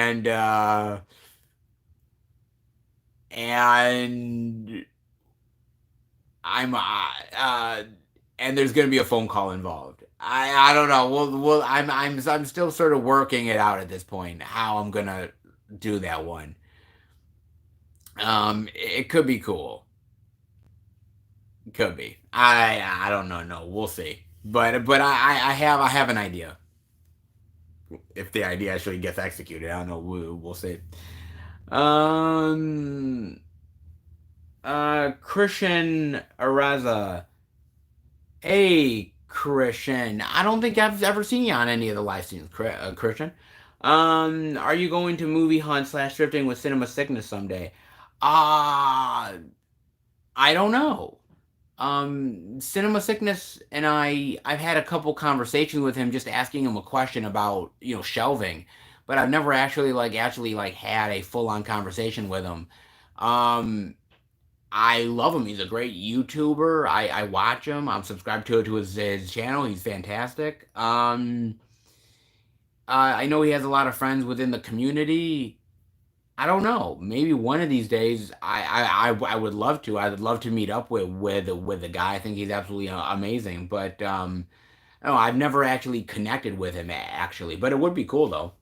I'm and there's gonna be a phone call involved. I don't know. I'm still sort of working it out at this point how I'm gonna do that one. It could be cool. Could be. I don't know. No, we'll see. But I have an idea. If the idea actually gets executed, I don't know. We'll see. Um. Christian Araza. Hey, Christian. I don't think I've ever seen you on any of the live streams, Christian. Are you going to movie hunt slash drifting with Cinema Sickness someday? Uh, I don't know. Cinema Sickness and I've had a couple conversations with him just asking him a question about, shelving, but I've never actually had a full on conversation with him. Um, I love him. He's a great YouTuber. I watch him. I'm subscribed to his channel. He's fantastic. I know he has a lot of friends within the community. I don't know. Maybe one of these days, I would love to. I would love to meet up with the guy. I think he's absolutely amazing. But no, I've never actually connected with him actually. But it would be cool though.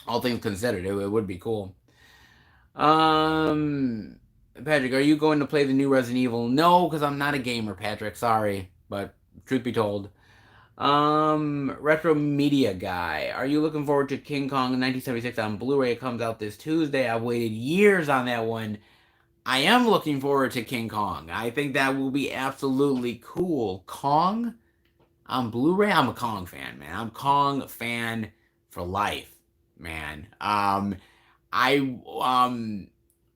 All things considered, it would be cool. Um, Patrick, are you going to play the new Resident Evil? No, because I'm not a gamer, Patrick. Sorry, but truth be told. Retro Media Guy. Are you looking forward to King Kong 1976 on Blu-ray? It comes out this Tuesday. I've waited years on that one. I am looking forward to King Kong. I think that will be absolutely cool. Kong on Blu-ray? I'm a Kong fan, man. I'm Kong fan for life, man. I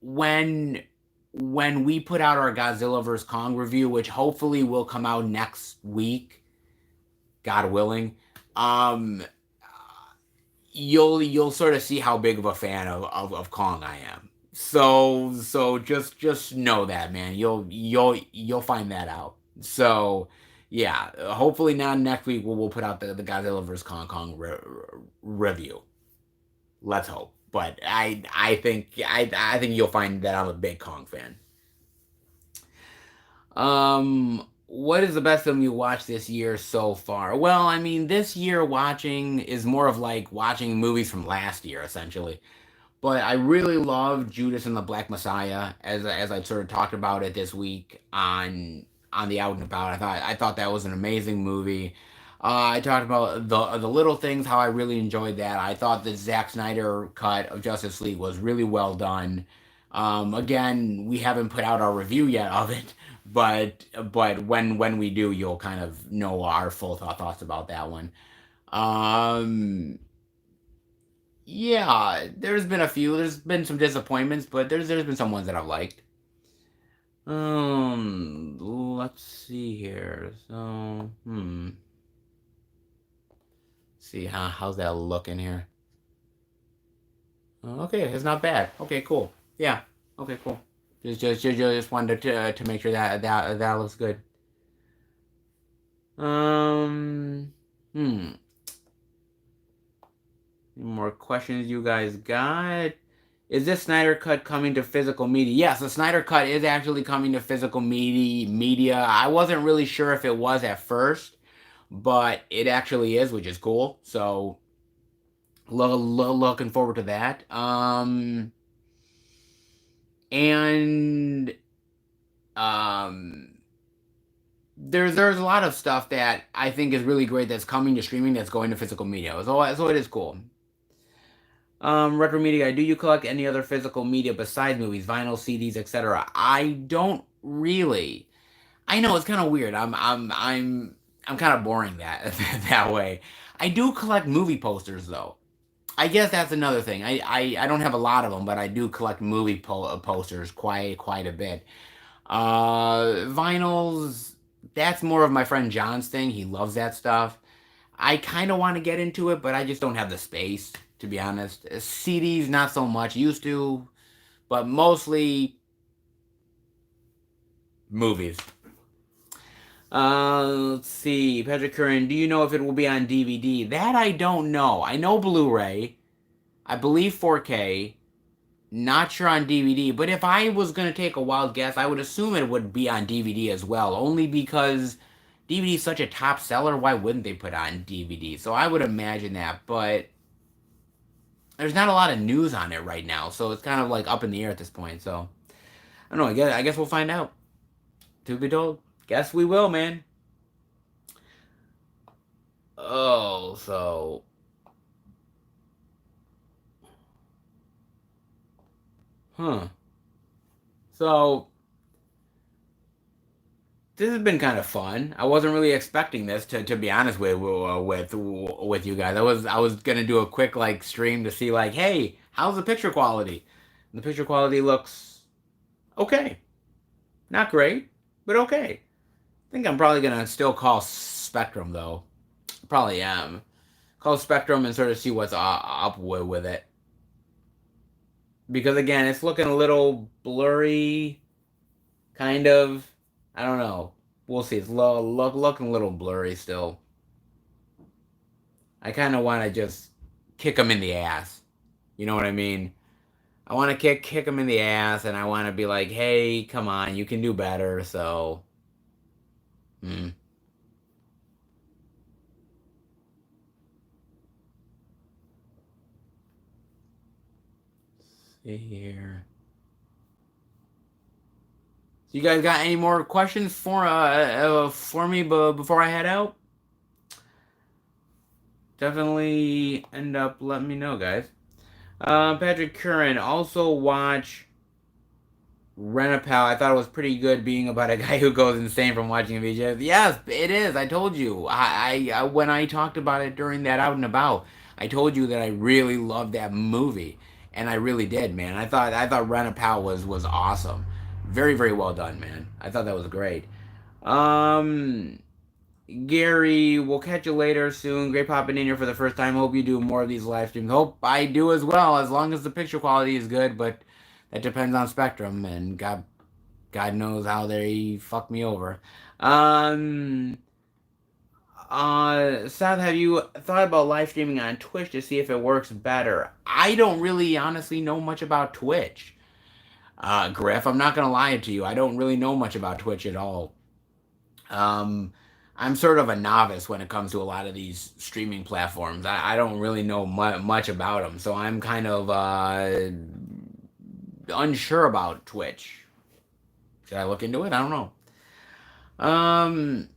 when when we put out our Godzilla vs Kong review, which hopefully will come out next week, God willing, um, you'll sort of see how big of a fan of Kong I am. So just know that, man. You'll find that out. So yeah, hopefully not next week we'll put out the Godzilla vs Kong review. Let's hope. But I think you'll find that I'm a big Kong fan. What is the best film you watched this year so far? Well, I mean, this year watching is more of like watching movies from last year, essentially. But I really loved Judas and the Black Messiah, as I sort of talked about it this week on the Out and About. I thought that was an amazing movie. I talked about the little things, how I really enjoyed that. I thought the Zack Snyder cut of Justice League was really well done. Again, we haven't put out our review yet of it, but when we do, you'll kind of know our full thoughts about that one. Um, yeah, there's been a few. There's been some disappointments, but there's been some ones that I've liked. Let's see here. So, see how's that looking here? Okay, it's not bad. Okay, cool. Yeah. Okay, cool. Just wanted to make sure that looks good. Um, hmm. Any more questions you guys got? Is this Snyder Cut coming to physical media? Yes, the Snyder Cut is actually coming to physical media. I wasn't really sure if it was at first, but it actually is, which is cool. So looking forward to that. And um, there's a lot of stuff that I think is really great that's coming to streaming that's going to physical media. So it is cool. Retro Media, do you collect any other physical media besides movies, vinyl, CDs, etc.? I don't really. I know it's kind of weird. I'm kind of boring that that way. I do collect movie posters though. I guess that's another thing. I don't have a lot of them, but I do collect movie posters quite a bit. Vinyls, that's more of my friend John's thing. He loves that stuff. I kind of want to get into it, but I just don't have the space, to be honest. CDs, not so much. Used to, but mostly movies. Let's see. Patrick Curran, do you know if it will be on DVD? That I don't know. I know Blu-ray. I believe 4K. Not sure on DVD, but if I was going to take a wild guess, I would assume it would be on DVD as well, only because DVD is such a top seller. Why wouldn't they put it on DVD? So I would imagine that, but there's not a lot of news on it right now, so it's kind of like up in the air at this point. So I don't know. I guess we'll find out. To be told. Guess we will, man. Oh, so huh. So this has been kind of fun. I wasn't really expecting this to be honest with you guys. I was gonna do a quick like stream to see like, hey, how's the picture quality? And the picture quality looks okay, not great, but okay. I think I'm probably gonna still call Spectrum though. Probably am. Call Spectrum and sort of see what's up with it. Because again, it's looking a little blurry. kind of. I don't know. We'll see. It's looking a little blurry still. I kind of want to just kick them in the ass. You know what I mean? I want to kick them in the ass, and I want to be like, hey, come on, you can do better. So, hmm. See here. You guys got any more questions for me before I head out? Definitely end up letting me know, guys. Patrick Curran, also watch Rent-A-Pal. I thought it was pretty good being about a guy who goes insane from watching VJs. Yes, it is. I told you. When I talked about it during that out and about, I told you that I really loved that movie, and I really did, man. I thought Rent-A-Pal was awesome. Very, very well done, man. I thought that was great. Um, Gary, we'll catch you later soon. Great popping in here for the first time. Hope you do more of these live streams. Hope I do as well, as long as the picture quality is good, but that depends on Spectrum, and God knows how they fuck me over. Um, Seth, have you thought about live streaming on Twitch to see if it works better? I don't really honestly know much about Twitch. Griff, I'm not gonna lie to you. I don't really know much about Twitch at all. Um, I'm sort of a novice when it comes to a lot of these streaming platforms. I don't really know much about them, so I'm kind of unsure about Twitch. Should I look into it? I don't know. Um,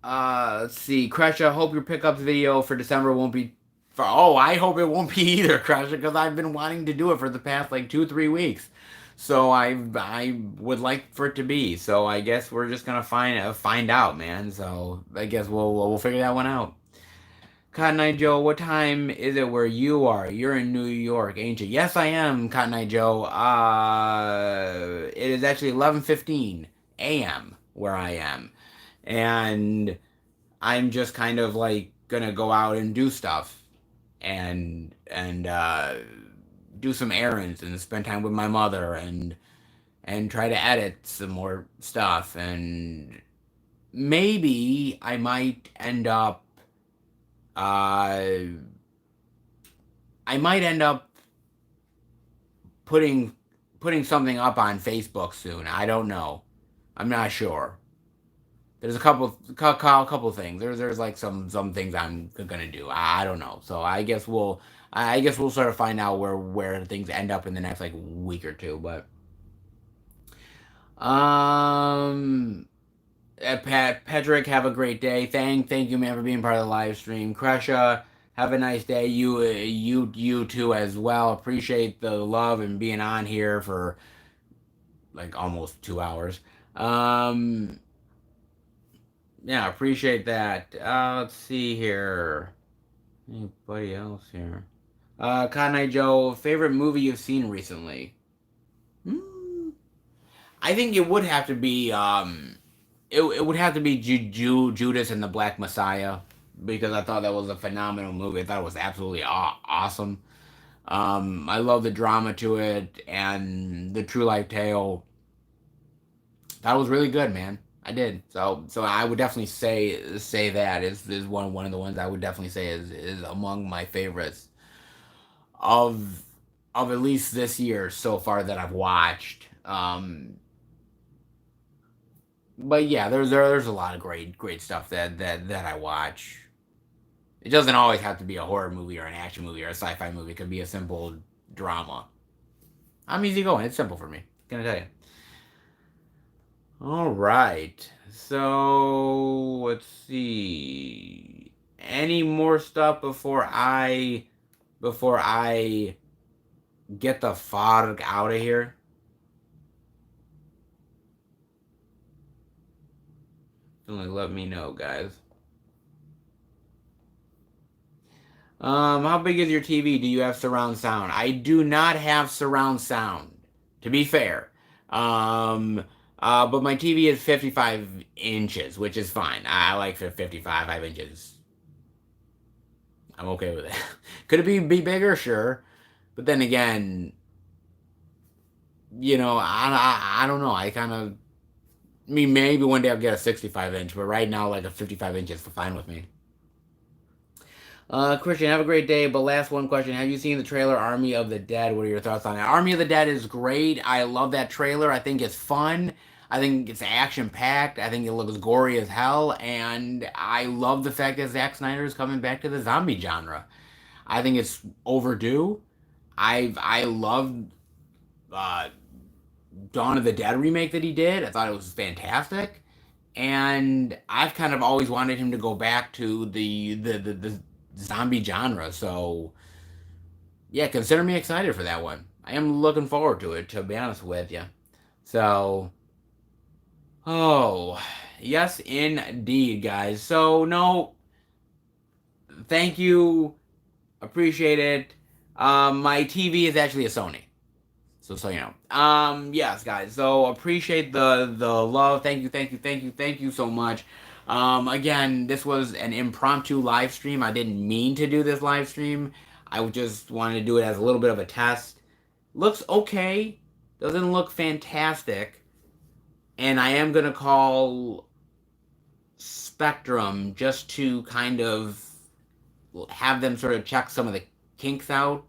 let's see. Kresha, hope your pickups video for December won't be. I hope it won't be either, Kresha, because I've been wanting to do it for the past like 2-3 weeks. So I would like for it to be. So I guess we're just gonna find out, man. So I guess we'll figure that one out. Cotton Eye Joe, what time is it where you are? You're in New York, ain't you? Yes, I am, Cotton Eye Joe. It is actually 11:15 a.m. where I am, and I'm just kind of like gonna go out and do stuff, and do some errands and spend time with my mother and try to edit some more stuff, and maybe I might end up uh I might end up putting putting something up on Facebook soon. I don't know. I'm not sure. There's a couple things. There's like some things I'm gonna do. I don't know. So I guess we'll sort of find out where things end up in the next like week or two. But um, Patrick, have a great day. Thank you, man, for being part of the live stream. Kresha, have a nice day. You too as well. Appreciate the love and being on here for like almost 2 hours. Um, yeah, appreciate that. Let's see here. Anybody else here? Cotton Eye Joe, favorite movie you've seen recently? Hmm. I think it would have to be it would have to be Judas and the Black Messiah, because I thought that was a phenomenal movie. I thought it was absolutely awesome. I love the drama to it and the true life tale. That was really good, man. I did. So I would definitely say that is one of the ones I would definitely say is among my favorites of at least this year so far that I've watched. But yeah, there's a lot of great stuff that I watch. It doesn't always have to be a horror movie or an action movie or a sci-fi movie. It could be a simple drama. I'm easy going. It's simple for me. Gonna tell you. All right. So let's see. Any more stuff before I get the fog out of here? Only let me know, guys. How big is your TV? Do you have surround sound? I do not have surround sound, to be fair. Um, but my TV is 55 inches, which is fine. I like 55 inches. I'm okay with it. Could it be bigger? Sure. But then again, I don't know. I mean, maybe one day I'll get a 65 inch, but right now, like a 55 inch is fine with me. Christian, have a great day. But last one question. Have you seen the trailer Army of the Dead? What are your thoughts on it? Army of the Dead is great. I love that trailer. I think it's fun. I think it's action packed. I think it looks gory as hell. And I love the fact that Zack Snyder is coming back to the zombie genre. I think it's overdue. I loved uh, Dawn of the Dead remake that he did. I thought it was fantastic. And I've kind of always wanted him to go back to the zombie genre. So yeah, consider me excited for that one. I am looking forward to it, to be honest with you. So, oh, yes, indeed, guys. So, no, thank you. Appreciate it. My TV is actually a Sony. So you know. Yes, guys. So appreciate the love. Thank you, thank you, thank you, thank you so much. Again, this was an impromptu live stream. I didn't mean to do this live stream. I just wanted to do it as a little bit of a test. Looks okay. Doesn't look fantastic. And I am gonna call Spectrum just to kind of have them sort of check some of the kinks out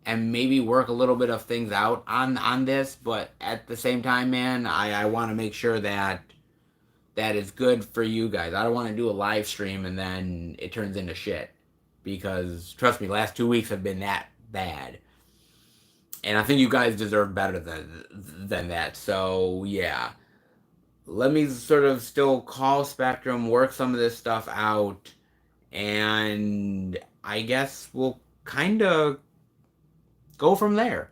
and maybe work a little bit of things out on this. But at the same time, man, I want to make sure that that is good for you guys. I don't want to do a live stream and then it turns into shit, because trust me, last 2 weeks have been that bad, and I think you guys deserve better than that. So yeah, let me sort of still call Spectrum, work some of this stuff out, and I guess we'll kind of go from there.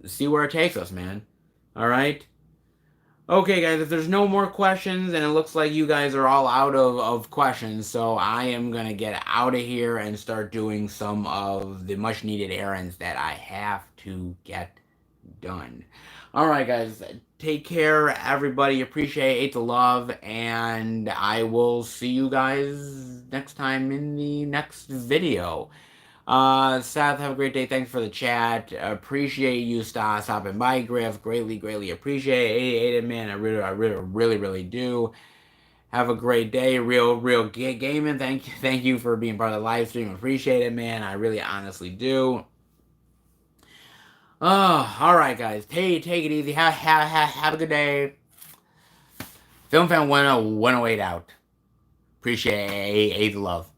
See where it takes us, man. All right. Okay, guys, if there's no more questions, and it looks like you guys are all out of questions, so I am going to get out of here and start doing some of the much needed errands that I have to get done. All right, guys, take care, everybody. Appreciate the love, and I will see you guys next time in the next video. Seth, have a great day. Thanks for the chat. Appreciate you stopping by, Griff. Greatly appreciate it, man. I really do. Have a great day. Real gaming. Thank you for being part of the live stream. Appreciate it, man. I really honestly do. Oh, all right, guys. Take it easy. Have a good day. FilmFan 108 out. Appreciate the love.